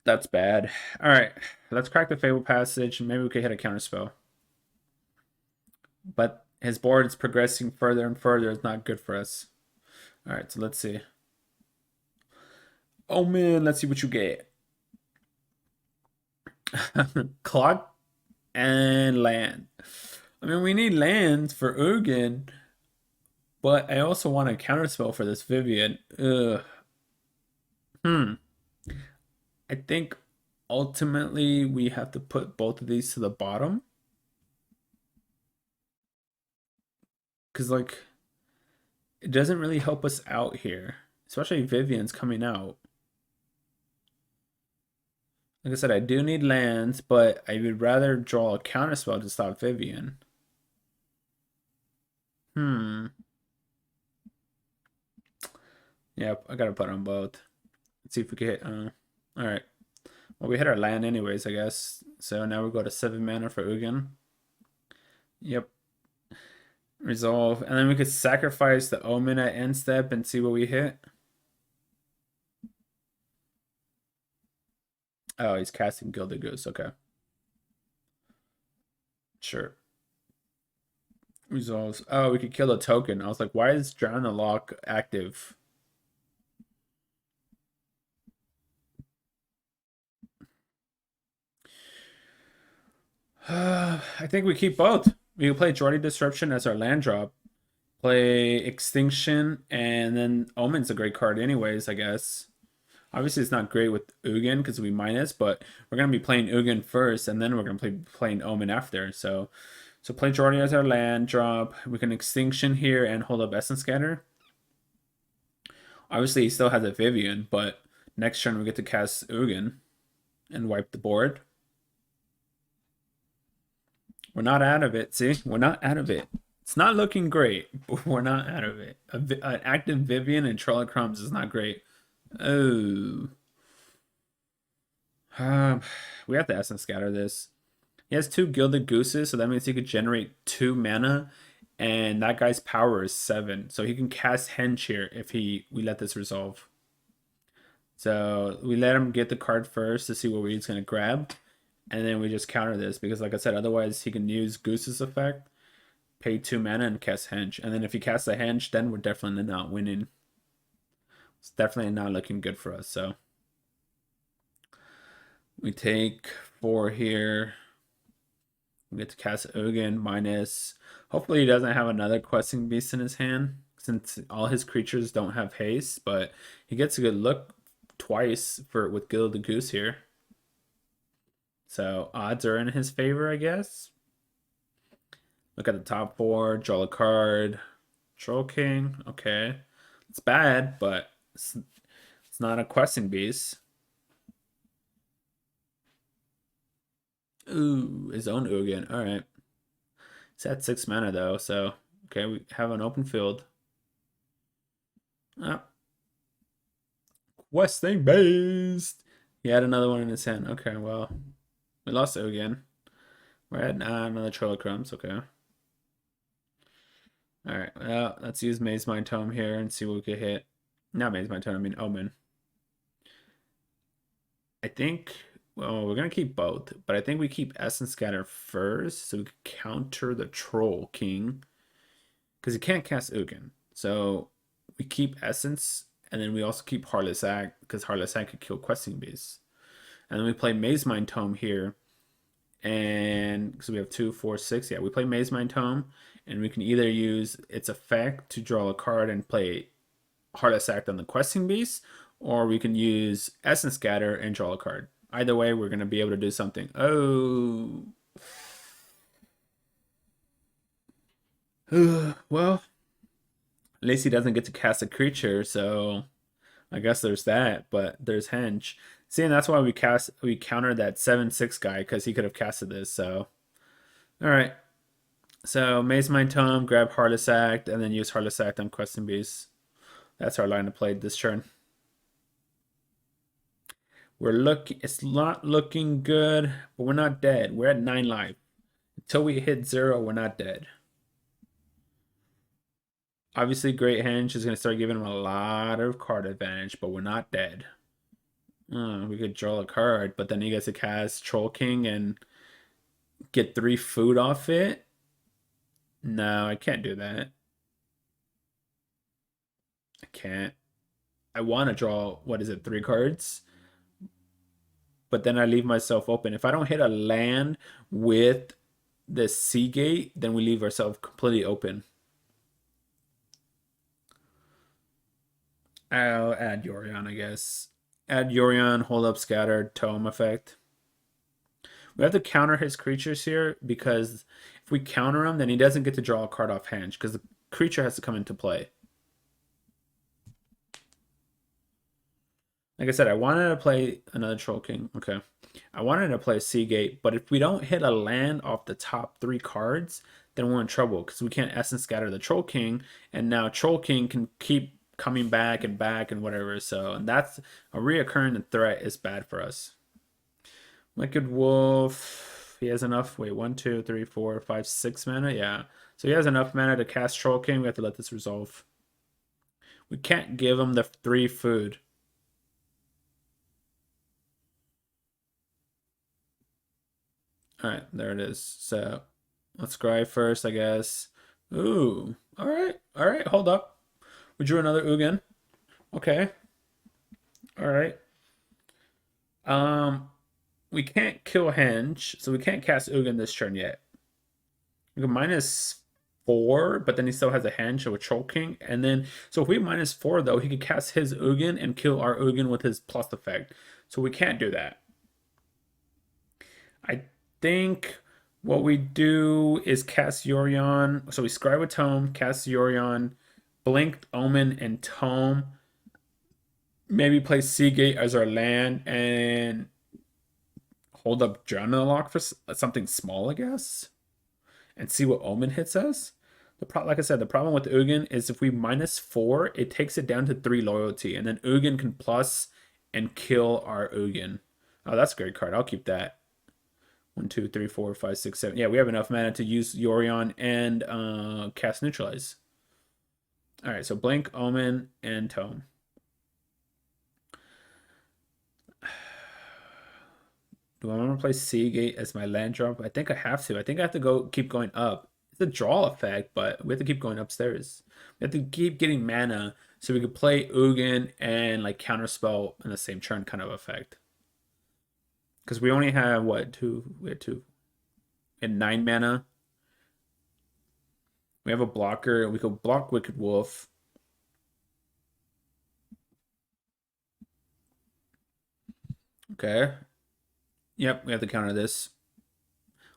That's bad. Alright, let's crack the Fable Passage. Maybe we could hit a counterspell. But his board is progressing further and further. It's not good for us. Alright, so let's see. Oh man, let's see what you get. Clock and land. I mean, we need lands for Ugin, but I also want a counterspell for this Vivian. Ugh. I think ultimately we have to put both of these to the bottom. Because, like, it doesn't really help us out here. Especially Vivian's coming out. Like I said, I do need lands, but I would rather draw a counterspell to stop Vivian. Yep, I gotta put on both. Let's see if we can hit. Alright. Well, we hit our land anyways, I guess. So now we go to 7 mana for Ugin. Yep. Resolve. And then we could sacrifice the Omen at end step and see what we hit. Oh, he's casting Gilded Goose. Okay. Sure. Resolves. Oh, we could kill a token. I was like, why is Drown the Lock active? I think we keep both. We can play Jordy Disruption as our land drop. Play Extinction, and then Omen's a great card anyways, I guess. Obviously, it's not great with Ugin because we minus, but we're going to be playing Ugin first, and then we're going to be playing Omen after. So play Jordy as our land drop. We can Extinction here and hold up Essence Scatter. Obviously, he still has a Vivian, but next turn we get to cast Ugin and wipe the board. We're not out of it. See? We're not out of it. It's not looking great, but we're not out of it. An active Vivian and Troll of Crumbs is not great. Oh. We have to Essence Scatter this. He has 2 Gilded Gooses, so that means he could generate 2 mana, and that guy's power is 7. So he can cast Henge here if we let this resolve. So we let him get the card first to see what he's going to grab, and then we just counter this, because like I said, otherwise he can use Goose's effect, pay 2 mana, and cast Henge. And then if he casts a Henge, then we're definitely not winning. It's definitely not looking good for us, so. We take 4 here. We get to cast Ugin minus. Hopefully he doesn't have another Questing Beast in his hand, since all his creatures don't have haste, but he gets a good look twice with Gilded Goose here. So odds are in his favor, I guess. Look at the top 4, draw a card. Troll King, okay. It's bad, but it's not a Questing Beast. Ooh, his own Ugin. Alright. It's at 6 mana though, so okay, we have an open field. Oh. Questing Beast! He had another one in his hand. Okay, well. We lost Ugin. We're at another Troll of Crumbs, okay. Alright, well, let's use Maze Mind Tome here and see what we can hit. Not Maze Mind Tome, I mean Omen. I think, well, we're going to keep both, but I think we keep Essence Scatter first so we can counter the Troll King. Because he can't cast Ugin. So we keep Essence, and then we also keep Heartless Act, because Heartless Act could kill Questing Beasts. And then we play Maze Mind Tome here. And so we have 2, 4, 6. Yeah, we play Maze Mind Tome, and we can either use its effect to draw a card and play Heartless Act on the Questing Beast, or we can use Essence Scatter and draw a card. Either way, we're going to be able to do something. Oh. Well, at least he doesn't get to cast a creature, so I guess there's that. But there's Henge. See, and that's why we countered that 7/6 guy because he could have casted this. So all right. So Maze Mind Tome, grab Heartless Act, and then use Heartless Act on Questing Beast. That's our line of play this turn. It's not looking good, but we're not dead. We're at 9 life. Until we hit 0, we're not dead. Obviously, Great Henge is going to start giving him a lot of card advantage, but we're not dead. We could draw a card, but then he gets to cast Troll King and get 3 food off it. No, I can't do that. I can't. I want to draw, what is it, 3 cards? But then I leave myself open. If I don't hit a land with the Seagate, then we leave ourselves completely open. I'll add Yorion, I guess. Add Yorion, hold up, scattered, tome effect. We have to counter his creatures here because if we counter him, then he doesn't get to draw a card off hand because the creature has to come into play. Like I said, I wanted to play another Troll King. Okay. I wanted to play Seagate, but if we don't hit a land off the top 3 cards, then we're in trouble because we can't Essence Scatter the Troll King, and now Troll King can keep coming back and whatever. So, and that's a reoccurring threat is bad for us. Wicked Wolf, he has enough. Wait, 1, 2, 3, 4, 5, 6 mana. Yeah, so he has enough mana to cast Troll King. We have to let this resolve. We can't give him the 3 food. All right, there it is. So let's scry first, I guess. Ooh, all right. Hold up. We drew another Ugin. Okay, all right. Um, we can't kill Henge, so we can't cast Ugin this turn yet. We can -4, but then he still has a Henge of a Troll King, and then so if we -4 though, he could cast his Ugin and kill our Ugin with his plus effect. So we can't do that. I think what we do is cast Yorion. So we scry with Tome, cast Yorion, blink Omen and Tome. Maybe play Seagate as our land and hold up Journal Lock for something small, I guess, and see what Omen hits us. Like I said, the problem with Ugin is if we -4, it takes it down to 3 loyalty, and then Ugin can plus and kill our Ugin. Oh, that's a great card. I'll keep that. 1, 2, 3, 4, 5, 6, 7. Yeah, we have enough mana to use Yorion and cast Neutralize. All right, so Blink, Omen, and Tome. Do I want to play Seagate as my land drop? I think I have to. I think I have to keep going up. It's a draw effect, but we have to keep going upstairs. We have to keep getting mana so we could play Ugin and like counterspell in the same turn kind of effect. Because we only have what, 2? We have 2. And 9 mana. We have a blocker. We could block Wicked Wolf. Okay. Yep, we have to counter this.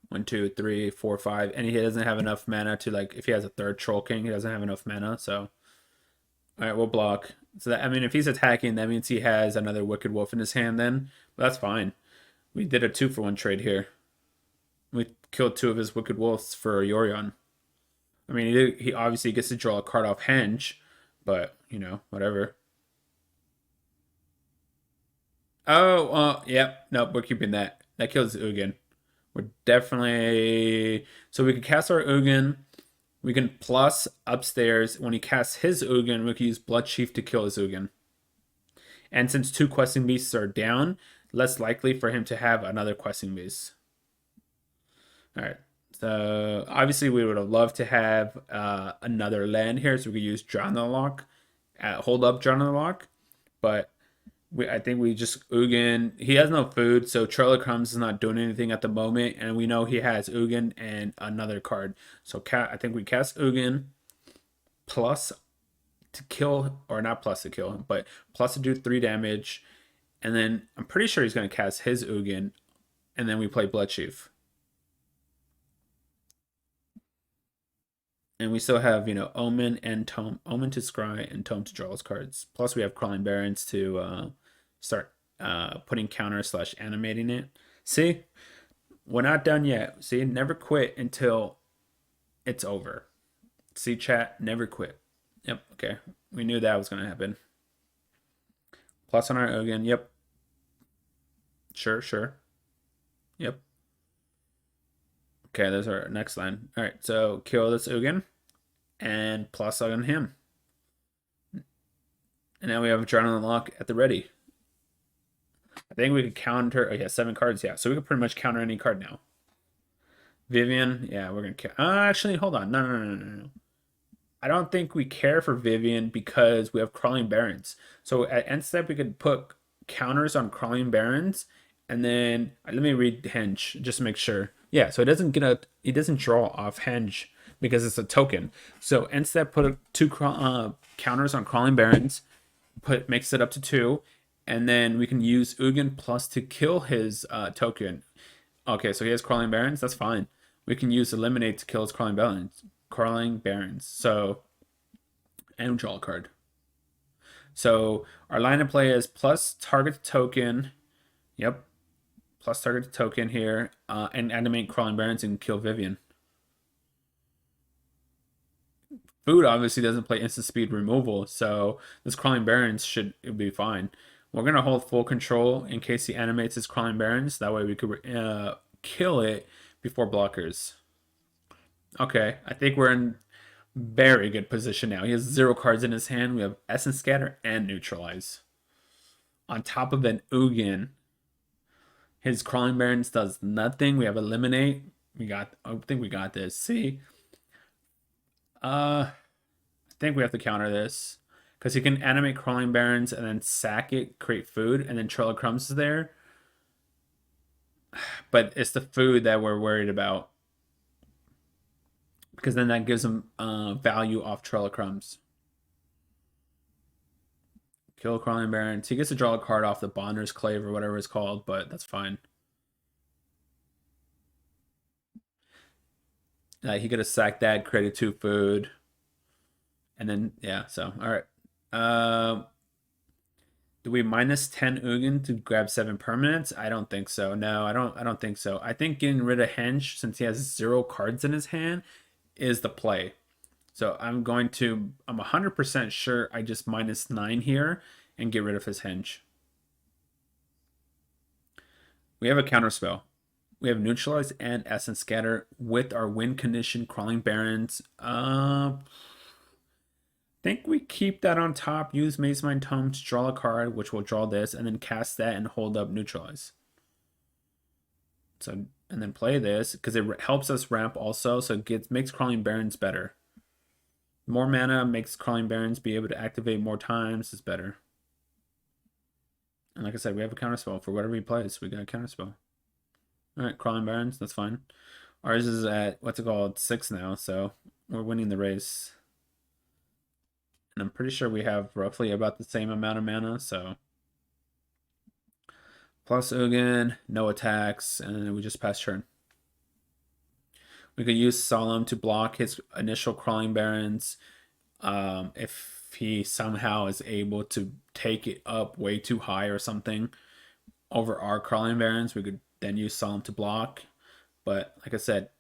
1, 2, 3, 4, 5. And he doesn't have enough mana to, like, if he has a 3rd Troll King, he doesn't have enough mana. So, all right, we'll block. So, that, I mean, if he's attacking, that means he has another Wicked Wolf in his hand then. But that's fine. We did a 2-for-1 trade here. We killed 2 of his Wicked Wolves for Yorion. I mean, he obviously gets to draw a card off Henge, but, you know, whatever. Oh, yep. Nope, we're keeping that. That kills Ugin. We're definitely... So we can cast our Ugin. We can plus upstairs. When he casts his Ugin, we can use Blood Chief to kill his Ugin. And since 2 Questing Beasts are down, less likely for him to have another Questing Beast. Alright. So, obviously we would have loved to have another land here, so we could use John the Lock. Hold up John the Lock. But... I think we just Ugin. He has no food, so Trail of Crumbs is not doing anything at the moment, and we know he has Ugin and another card. So I think we cast Ugin plus to kill, or not plus to kill him, but plus to do 3 damage, and then I'm pretty sure he's going to cast his Ugin, and then we play Blood Chief. And we still have, you know, Omen and Tome, Omen to scry and Tome to draw his cards. Plus we have Crawling Barrens to start putting counter slash animating it. See, we're not done yet. See, never quit until it's over. See, chat, never quit. Yep, okay. We knew that was going to happen. Plus on our Ugin, yep. Sure, sure. Yep. Okay, there's our next line. All right, so kill this Ugin and plus on him. And now we have Adrenaline Lock at the ready. I think we could counter, oh yeah, 7 cards, yeah. So we could pretty much counter any card now. Vivian, yeah, we're going to, actually, hold on. No. I don't think we care for Vivian because we have Crawling Barrens. So at end step, we could put counters on Crawling Barrens, and then let me read Henge just to make sure. Yeah, so it doesn't draw off Henge because it's a token. So end step, put 2 counters on Crawling Barrens, makes it up to 2, and then we can use Ugin plus to kill his token. Okay, so he has Crawling Barrens. That's fine. We can use Eliminate to kill his Crawling Barrens. So, and draw a card. So our line of play is plus target token. Yep. Plus target token here. And animate Crawling Barrens and kill Vivian. Food obviously doesn't play instant speed removal, so this Crawling Barrens should be fine. We're going to hold full control in case he animates his Crawling Barrens. That way we could kill it before blockers. Okay, I think we're in very good position now. He has 0 cards in his hand. We have Essence Scatter and Neutralize. On top of an Ugin. His Crawling Barrens does nothing. We have Eliminate. I think we got this. See? I think we have to counter this. Because he can animate Crawling Barrens and then sack it, create food, and then Trail of Crumbs is there. But it's the food that we're worried about. Because then that gives him value off Trail of Crumbs. Kill Crawling Barrens. He gets to draw a card off the Bonder's Clave or whatever it's called, but that's fine. He could have sacked that, created 2 food. And then, yeah, so, all right. Do we minus 10 Ugin to grab 7 permanents? I don't think so. No, I don't think so. I think getting rid of Henge, since he has 0 cards in his hand, is the play. So I'm 100% sure I just minus 9 here and get rid of his Henge. We have a counterspell. We have Neutralize and Essence Scatter with our win condition Crawling Barrens. Think we keep that on top, use Maze Mind Tome to draw a card, which will draw this, and then cast that and hold up Neutralize. So, and then play this, because it helps us ramp also, so it makes Crawling Barrens better. More mana makes Crawling Barrens be able to activate more times, is better. And like I said, we have a counterspell for whatever he plays. We got a counterspell. Alright, Crawling Barrens, that's fine. Ours is at, 6 now, so we're winning the race. And I'm pretty sure we have roughly about the same amount of mana, so. Plus Ugin, no attacks, and then we just pass turn. We could use Solemn to block his initial Crawling Barrens. If he somehow is able to take it up way too high or something over our Crawling Barrens, we could then use Solemn to block. But like I said,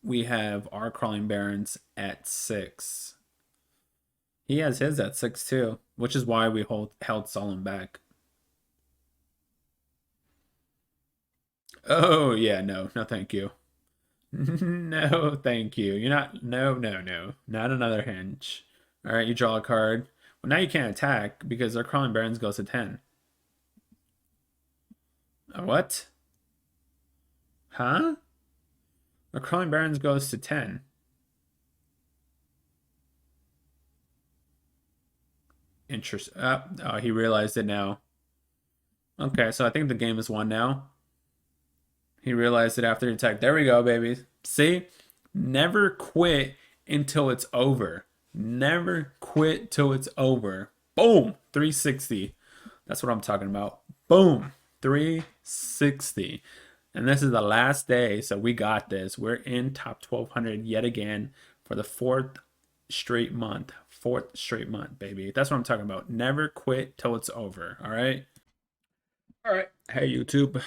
we have our Crawling Barrens at 6. He has his at 6 too, which is why we held Solemn back. Oh yeah, no thank you. No thank you. You're not, no, not another Henge. Alright, you draw a card. Well, now you can't attack because our Crawling Barrens goes to 10. What? Huh? Our Crawling Barrens goes to 10. Interest. Oh, he realized it now. Okay, so I think the game is won now. He realized it after the attack. There we go, baby. See? Never quit until it's over. Never quit till it's over. Boom! 360. That's what I'm talking about. Boom! 360. And this is the last day, so we got this. We're in top 1200 yet again for the 4th straight month. Fourth straight month, baby. That's what I'm talking about. Never quit till it's over. All right. All right. Hey YouTube.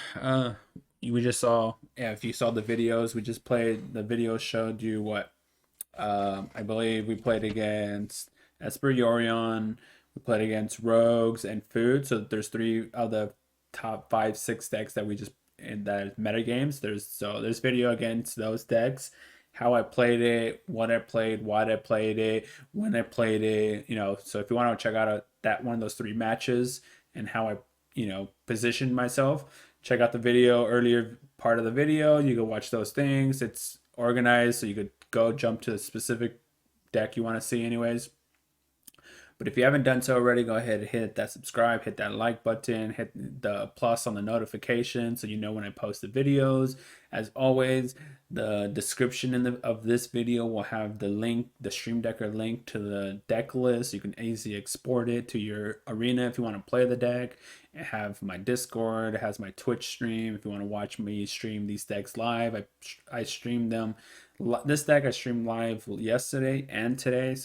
We just saw. Yeah, if you saw the videos, we just played. The video showed you what. I believe we played against Esper, Yorion. We played against Rogues and Food. So there's three of the top 5, 6 decks that we just in that meta games. There's video against those decks, how I played it, what I played, why I played it, when I played it. So if you want to check out that one of those 3 matches and how I positioned myself, check out the video earlier part of the video. You can watch those things. It's organized so you could go jump to the specific deck you want to see anyways. But if you haven't done so already, go ahead and hit that subscribe, hit that like button, hit the plus on the notification so you know when I post the videos. As always, the description of this video will have the link, the Stream Decker link to the deck list. You can easily export it to your arena if you want to play the deck. I have my Discord, it has my Twitch stream. If you want to watch me stream these decks live, I stream them. This deck I streamed live yesterday and today,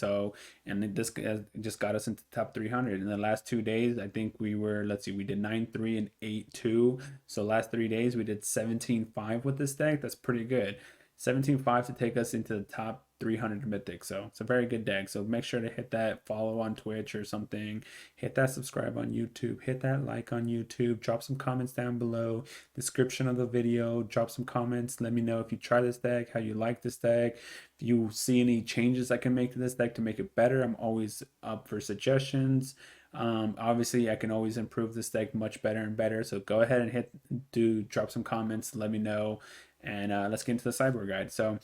and this just got us into top 300 in the last 2 days. I think we were, let's see, we did 9-3 and 8-2. So last 3 days we did 17-5 with this deck. That's pretty good. 17-5 to take us into the top 300 Mythic. So it's a very good deck. So make sure to hit that follow on Twitch or something. Hit that subscribe on YouTube. Hit that like on YouTube. Drop some comments down below. Description of the video. Drop some comments. Let me know if you try this deck, how you like this deck. If you see any changes I can make to this deck to make it better, I'm always up for suggestions. Obviously I can always improve this deck much better and better. So go ahead and drop some comments. Let me know. And let's get into the Sideboard guide. So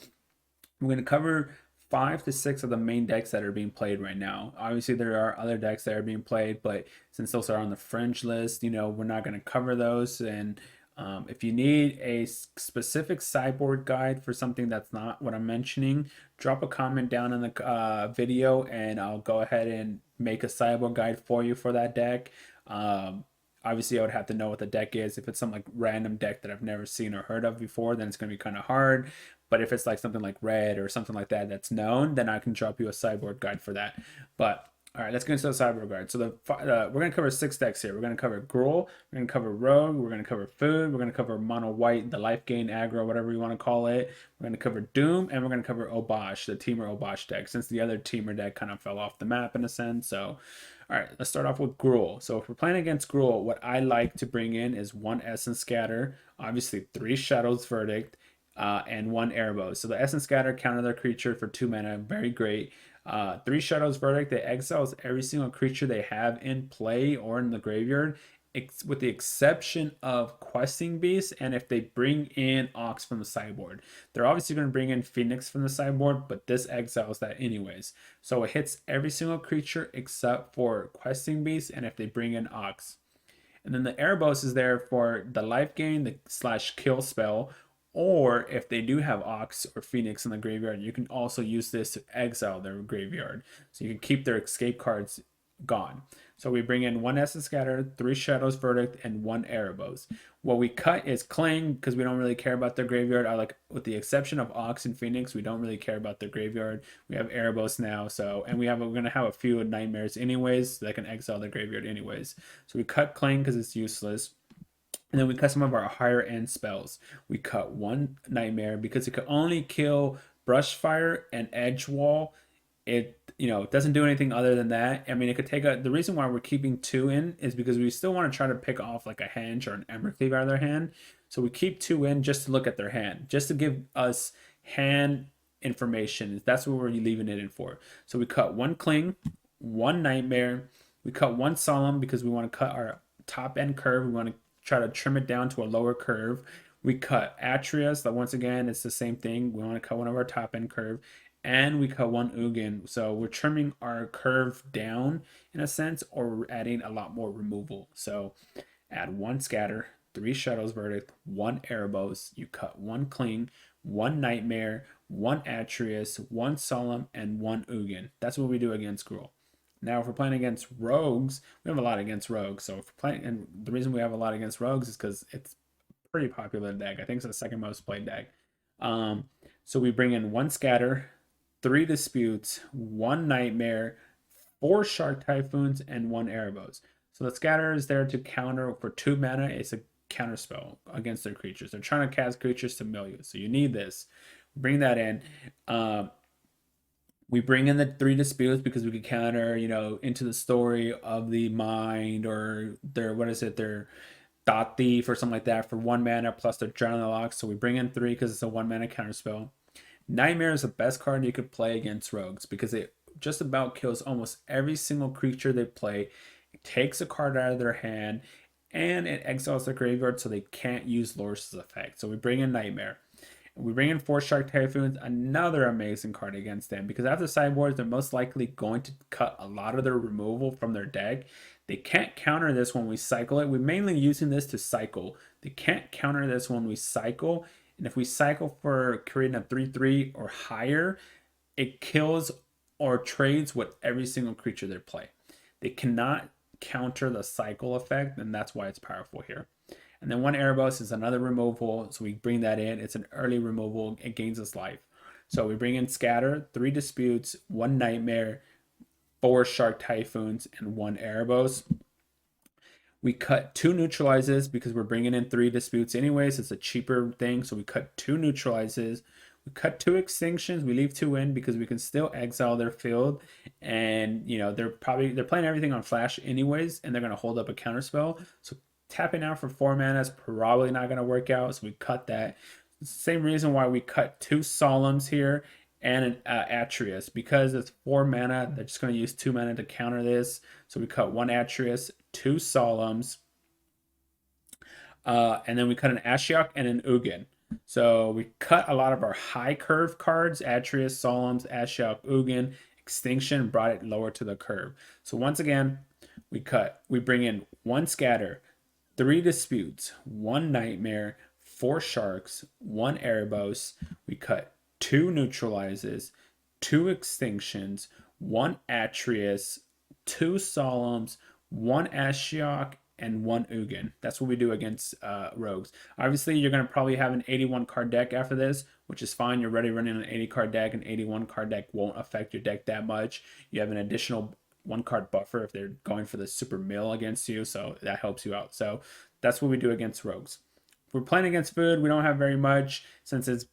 I'm going to cover 5 to 6 of the main decks that are being played right now. Obviously, there are other decks that are being played, but since those are on the fringe list, we're not going to cover those. And if you need a specific Sideboard guide for something that's not what I'm mentioning, drop a comment down in the video, and I'll go ahead and make a Sideboard guide for you for that deck. Obviously, I would have to know what the deck is. If it's some like random deck that I've never seen or heard of before, then it's going to be kind of hard. But if it's like something like red or something like that that's known, then I can drop you a Sideboard guide for that. But all right, let's get into the Sideboard guide. So we're going to cover 6 decks here. We're going to cover Gruul, we're going to cover Rogue, we're going to cover Food, we're going to cover Mono White, the life gain aggro, whatever you want to call it. We're going to cover Doom, and we're going to cover Obosh, the Teamer Obosh deck, since the other Teamer deck kind of fell off the map in a sense. So all right, let's start off with Gruul. So if we're playing against Gruul, what I like to bring in is 1 Essence Scatter, obviously 3 Shadow's Verdict, and 1 Erebos. So the Essence Scatter, counter their creature for 2 mana, very great. 3 Shadow's Verdict, they exiles every single creature they have in play or in the graveyard, with the exception of Questing Beast, and if they bring in Ox from the sideboard. They're obviously going to bring in Phoenix from the sideboard, but this exiles that anyways. So it hits every single creature except for Questing Beast, and if they bring in Ox. And then the Erebos is there for the life gain, the /kill spell, or if they do have Ox or Phoenix in the graveyard, you can also use this to exile their graveyard. So you can keep their escape cards gone. So we bring in 1 Essence Scatter, 3 Shadow's Verdict, and 1 Erebos. What we cut is Cling, because we don't really care about their graveyard. With the exception of Ox and Phoenix, we don't really care about their graveyard. We have Erebos now, and we're going to have a few Nightmares anyways, that can exile their graveyard anyways. So we cut Cling because it's useless. And then we cut some of our higher end spells. We cut 1 Nightmare because it could only kill Brushfire and Edge Wall. It doesn't do anything other than that. I mean, it could take the reason why we're keeping 2 in is because we still want to try to pick off like a Henge or an Embercleave out of their hand. So we keep 2 in just to look at their hand, just to give us hand information. That's what we're leaving it in for. So we cut 1 Cling, 1 Nightmare. We cut 1 Solemn because we want to cut our top end curve. We want to try to trim it down to a lower curve. We cut Atreus, that once again, it's the same thing. We want to cut one of our top end curve. And we cut 1 Ugin. So we're trimming our curve down in a sense, or we're adding a lot more removal. So add 1 Scatter, 3 Shadow's Verdict, 1 Erebos. You cut 1 Cling, 1 Nightmare, 1 Atreus, 1 Solemn, and 1 Ugin. That's what we do against Gruul. Now, if we're playing against Rogues, we have a lot against Rogues. So if we're playing, and the reason we have a lot against Rogues is because it's a pretty popular deck. I think it's the second most played deck. So we bring in 1 Scatter, 3 Disputes, 1 Nightmare, 4 Shark Typhoons, and 1 Erebos. So the scatter is there to counter for 2 mana. It's a counter spell against their creatures. They're trying to cast creatures to mill you. So you need this. Bring that in. We bring in the 3 Disputes because we could counter, into the story of the mind or their Thought Thief or something like that for 1 mana plus their Adrenaline Lock. So we bring in 3 because it's a 1 mana counter spell. Nightmare is the best card you could play against rogues because it just about kills almost every single creature they play. It takes a card out of their hand and it exiles their graveyard so they can't use Loris's effect. So we bring in Nightmare. We bring in 4 Shark Typhoons, another amazing card against them because after Sideboard, they're most likely going to cut a lot of their removal from their deck. They can't counter this when we cycle it. We're mainly using this to cycle. They can't counter this when we cycle. And if we cycle for creating a 3/3 or higher, it kills or trades with every single creature they play. They cannot counter the cycle effect, and that's why it's powerful here. And then 1 Erebos is another removal, so we bring that in. It's an early removal. It gains us life. So we bring in Scatter, 3 Disputes, 1 Nightmare, 4 Shark Typhoons, and 1 Erebos. We cut 2 Neutralizes because we're bringing in 3 Disputes anyways. It's a cheaper thing, so we cut 2 Neutralizes. We cut 2 Extinctions. We leave 2 in because we can still exile their field, and they're playing everything on Flash anyways, and they're gonna hold up a counterspell. So tapping out for 4 mana is probably not going to work out, so we cut that. Same reason why we cut 2 Solemns here and an Atreus. Because it's 4 mana, they're just going to use 2 mana to counter this. So we cut 1 Atreus, 2 Solemns, and then we cut an Ashiok and an Ugin. So we cut a lot of our high curve cards, Atreus, Solemns, Ashiok, Ugin. Extinction brought it lower to the curve. So once again, we bring in 1 Scatter, 3 Disputes, 1 Nightmare, 4 Sharks, 1 Erebos. We cut 2 Neutralizes, 2 Extinctions, 1 Atreus, 2 Solemns, 1 Ashiok, and 1 Ugin. That's what we do against rogues. Obviously, you're going to probably have an 81 card deck after this, which is fine. You're already running an 80 card deck. An 81 card deck won't affect your deck that much. You have an additional 1 card buffer if they're going for the super mill against you, so that helps you out. So that's what we do against rogues. If we're playing against food, we don't have very much since it's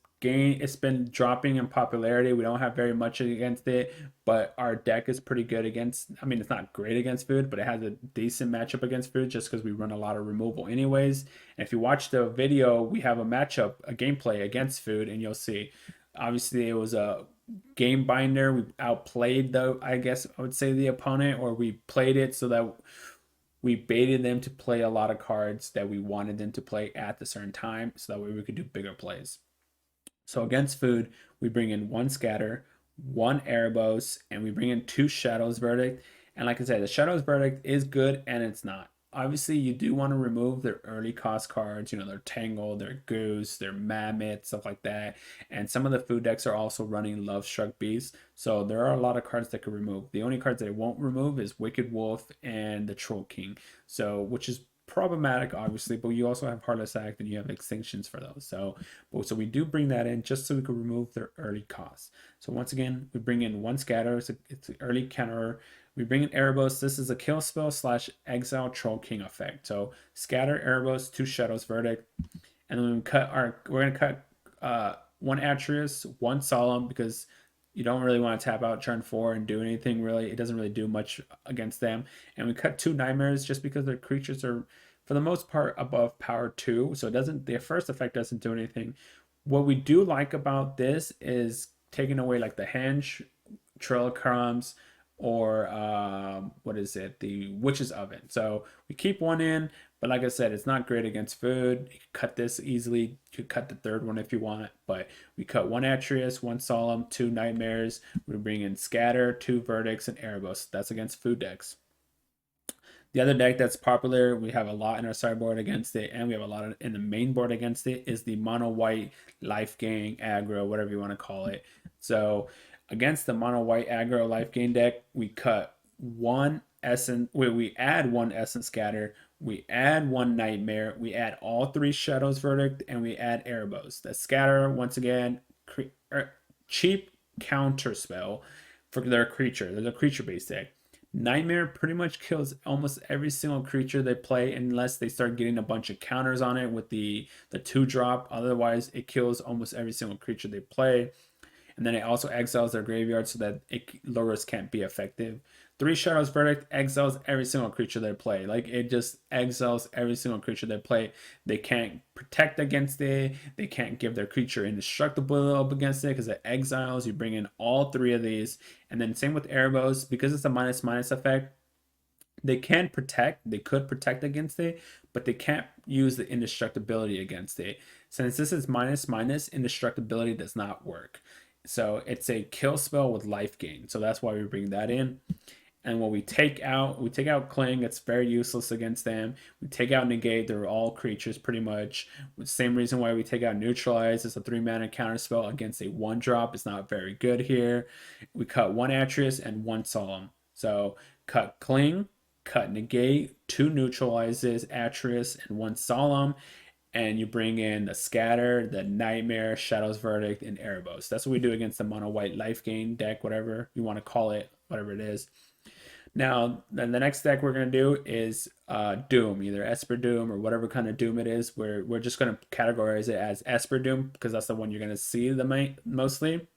been dropping in popularity. We don't have very much against it, but our deck is pretty good against. I mean, it's not great against food, but it has a decent matchup against food just because we run a lot of removal anyways. And if you watch the video, we have a gameplay against food, and you'll see. Obviously, it was a game binder. We outplayed I guess I would say the opponent, or we played it so that we baited them to play a lot of cards that we wanted them to play at the certain time, so that way we could do bigger plays. So against food, we bring in 1 Scatter, 1 Erebos, and we bring in 2 Shadows Verdict. And like I said, the Shadows Verdict is good and it's not. Obviously, you do want to remove their early cost cards, their Tangle, their Goose, their Mammoth, stuff like that. And some of the food decks are also running Love Struck Beast. So there are a lot of cards that could remove. The only cards that it won't remove is Wicked Wolf and the Troll King. So, which is problematic, obviously, but you also have Heartless Act and you have Extinctions for those. So we do bring that in just so we can remove their early costs. So once again, we bring in 1 Scatter. It's an early counter. We bring in Erebos. This is a kill spell / exile Troll King effect. So Scatter, Erebos, 2 Shadows Verdict, and then we're gonna cut 1 Atreus, 1 Solemn, because you don't really want to tap out turn 4 and do anything really. It doesn't really do much against them. And we cut 2 Nightmares just because their creatures are, for the most part, above power 2. So their first effect doesn't do anything. What we do like about this is taking away like the Henge, Trail of Crumbs, or the Witch's Oven. So we keep 1 in, but like I said, it's not great against food. You can cut this easily. You could cut the 3rd one if you want, but we cut 1 Atreus, 1 Solemn, 2 Nightmares. We bring in Scatter, 2 Verdicts, and Erebos. That's against food decks. The other deck that's popular, we have a lot in our sideboard against it, and we have a lot in the main board against it, is the mono white life gain aggro, whatever you want to call it. So against the mono white aggro life gain deck, we cut 1 essence. We add 1 essence scatter. We add 1 nightmare. We add all 3 shadows verdict, and we add Erebos. The scatter, once again, cheap counter spell for their creature. There's a creature based deck. Nightmare pretty much kills almost every single creature they play unless they start getting a bunch of counters on it with the 2-drop. Otherwise, it kills almost every single creature they play. And then it also exiles their graveyard so that lowers can't be effective. 3 Shadows Verdict exiles every single creature they play. Like, it just exiles every single creature they play. They can't protect against it. They can't give their creature indestructible up against it because it exiles. You bring in all 3 of these. And then same with Erebos. Because it's a minus effect, they can protect. They could protect against it, but they can't use the indestructibility against it. Since this is minus, indestructibility does not work. So it's a kill spell with life gain. So that's why we bring that in. And when we take out Cling, it's very useless against them. We take out Negate, they're all creatures pretty much. Same reason why we take out Neutralize. It's a 3-mana counter spell against a 1-drop. It's not very good here. We cut 1 Atreus and 1 Solemn. So cut Cling, cut Negate, 2 Neutralizes, Atreus, and 1 Solemn. And you bring in the Scatter, the Nightmare, Shadow's Verdict, and Erebos. That's what we do against the mono white life gain deck, whatever you want to call it, whatever it is. Now, then the next deck we're going to do is Doom, either Esper Doom or whatever kind of Doom it is. We're just going to categorize it as Esper Doom because that's the one you're going to see mostly.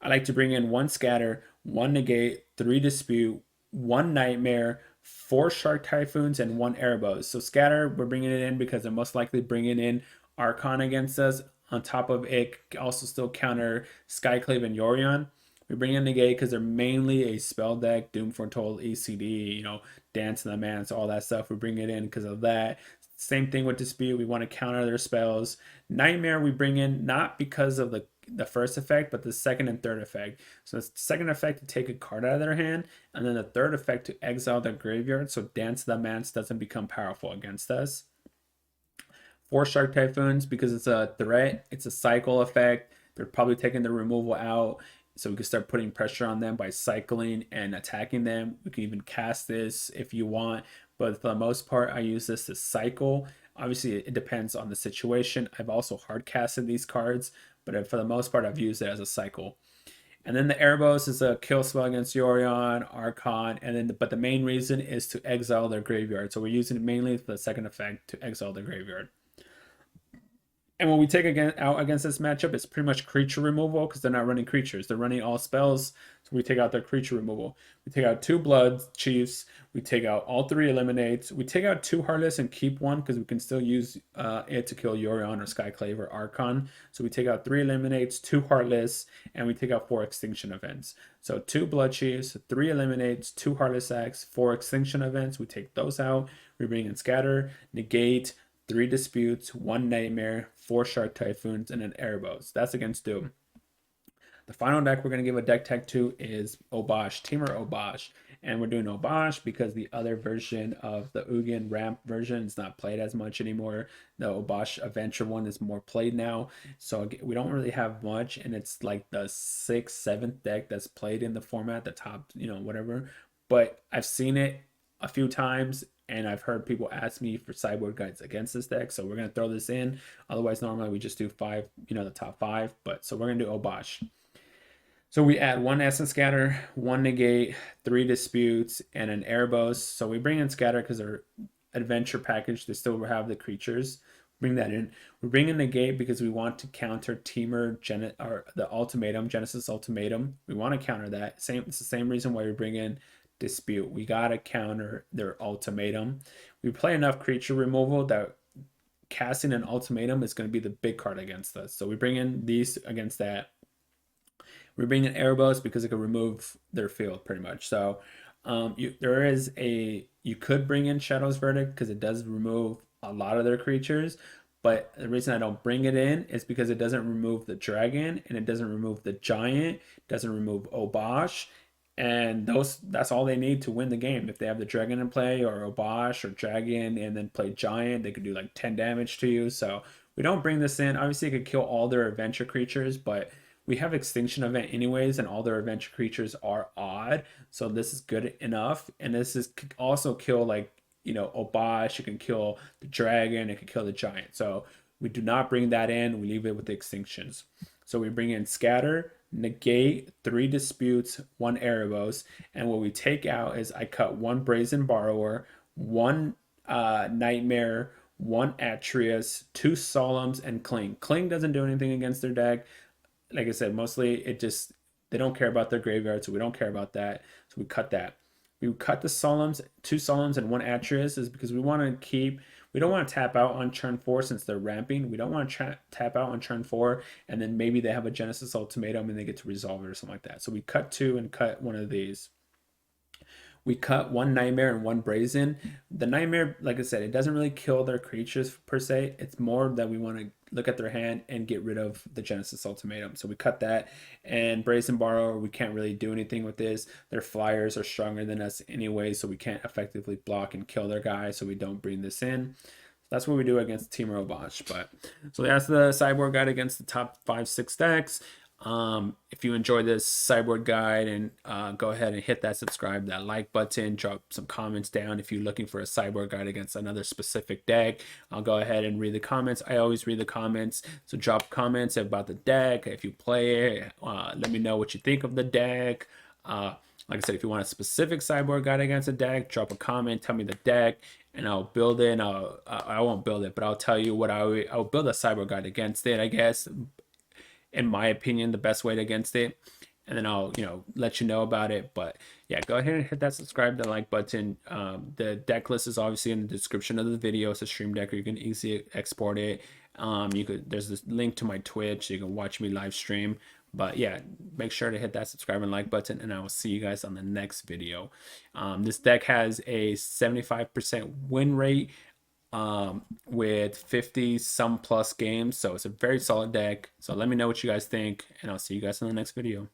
I like to bring in 1 Scatter, 1 Negate, 3 Dispute, 1 Nightmare, 4 Shark Typhoons, and 1 Erebos. So Scatter, we're bringing it in because they're most likely bringing in Archon against us. On top of it, also still counter Skyclave and Yorion. We bring in Negate because they're mainly a spell deck, Doom Foretold, ECD, Dance of the Mance, all that stuff. We bring it in because of that. Same thing with Dispute. We want to counter their spells. Nightmare we bring in not because of the first effect, but the second and third effect. So the second effect to take a card out of their hand, and then the third effect to exile their graveyard so Dance of the Mance doesn't become powerful against us. 4 Shark Typhoons because it's a threat. It's a cycle effect. They're probably taking the removal out. So we can start putting pressure on them by cycling and attacking them. We can even cast this if you want, but for the most part, I use this to cycle. Obviously, it depends on the situation. I've also hard casted these cards, but for the most part, I've used it as a cycle. And then the Erebos is a kill spell against Yorion, Archon, and then but the main reason is to exile their graveyard. So we're using it mainly for the second effect to exile their graveyard. And when we take out against this matchup, it's pretty much creature removal because they're not running creatures. They're running all spells, so we take out their creature removal. We take out 2 Blood Chiefs. We take out all 3 Eliminates. We take out 2 Heartless and keep 1 because we can still use it to kill Yorion or Skyclave or Archon. So we take out 3 Eliminates, 2 Heartless, and we take out 4 Extinction Events. So 2 Blood Chiefs, 3 Eliminates, 2 Heartless Acts, 4 Extinction Events. We take those out. We bring in Scatter, Negate, 3 Disputes, 1 Nightmare, 4 Shark Typhoons, and an Erebos. That's against Doom. The final deck we're going to give a deck tech to is Obosh, Teamer Obosh. And we're doing Obosh because the other version of the Ugin ramp version is not played as much anymore. The Obosh Adventure one is more played now. So we don't really have much, and it's like the 6th, 7th deck that's played in the format, the top, whatever. But I've seen it a few times, and I've heard people ask me for sideboard guides against this deck, so we're going to throw this in. Otherwise, normally we just do 5, the top 5, but so we're going to do Obosh. So we add 1 Essence Scatter, 1 Negate, 3 Disputes, and an Erebos. So we bring in Scatter because they're adventure package. They still have the creatures. Bring that in. We bring in Negate because we want to counter Teamer or the Ultimatum, Genesis Ultimatum. We want to counter that. It's the same reason why we bring in Dispute. We gotta counter their Ultimatum. We play enough creature removal that casting an Ultimatum is going to be the big card against us. So we bring in these against that. We bring in Erebos because it can remove their field pretty much. So you could bring in Shadow's Verdict because it does remove a lot of their creatures. But the reason I don't bring it in is because it doesn't remove the dragon and it doesn't remove the giant, it doesn't remove Obosh. And that's all they need to win the game. If they have the dragon in play or Obosh or dragon and then play giant, they could do like 10 damage to you. So we don't bring this in. Obviously, it could kill all their adventure creatures, but we have Extinction Event anyways, and all their adventure creatures are odd. So this is good enough. And this could also kill Obosh. It can kill the dragon. It can kill the giant. So we do not bring that in. We leave it with the extinctions. So we bring in Scatter, negate 3 disputes, 1 Erebos, and what we take out is I cut 1 Brazen Borrower, 1 Nightmare, 1 Atreus, 2 Solemns, and Cling. Cling doesn't do anything against their deck. Like I said, mostly it just, they don't care about their graveyard, so we don't care about that. So we cut that. We cut the Solemns, 2 Solemns and 1 Atreus is because we want to keep, we don't want to tap out on turn 4 since they're ramping. We don't want to tap out on turn 4 and then maybe they have a Genesis Ultimatum and they get to resolve it or something like that. So we cut 2 and cut 1 of these. We cut 1 Nightmare and 1 Brazen. The Nightmare, like I said, it doesn't really kill their creatures per se. It's more that we want to look at their hand and get rid of the Genesis Ultimatum. So we cut that. And Brazen Borrower, we can't really do anything with this. Their flyers are stronger than us anyway, so we can't effectively block and kill their guy, so we don't bring this in. That's what we do against Team Robosh. But so that's the sideboard guide against the top 5-6 decks. If you enjoyed this sideboard guide, and go ahead and hit that subscribe, that like button, drop some comments down if you're looking for a sideboard guide against another specific deck. I'll go ahead and read the comments. I always read the comments, so drop comments about the deck. If you play it, let me know what you think of the deck. Like I said, if you want a specific sideboard guide against a deck, drop a comment, tell me the deck, and I'll build it. And I won't build it, but I'll tell you what I'll build a sideboard guide against it, I guess, in my opinion, the best way against it. And then I'll, let you know about it. But yeah, go ahead and hit that subscribe, the like button. The deck list is obviously in the description of the video. It's a stream deck, or you can easily export it. There's this link to my Twitch, so you can watch me live stream. But yeah, make sure to hit that subscribe and like button, and I will see you guys on the next video. This deck has a 75% win rate with 50 some plus games, so it's a very solid deck. So let me know what you guys think, and I'll see you guys in the next video.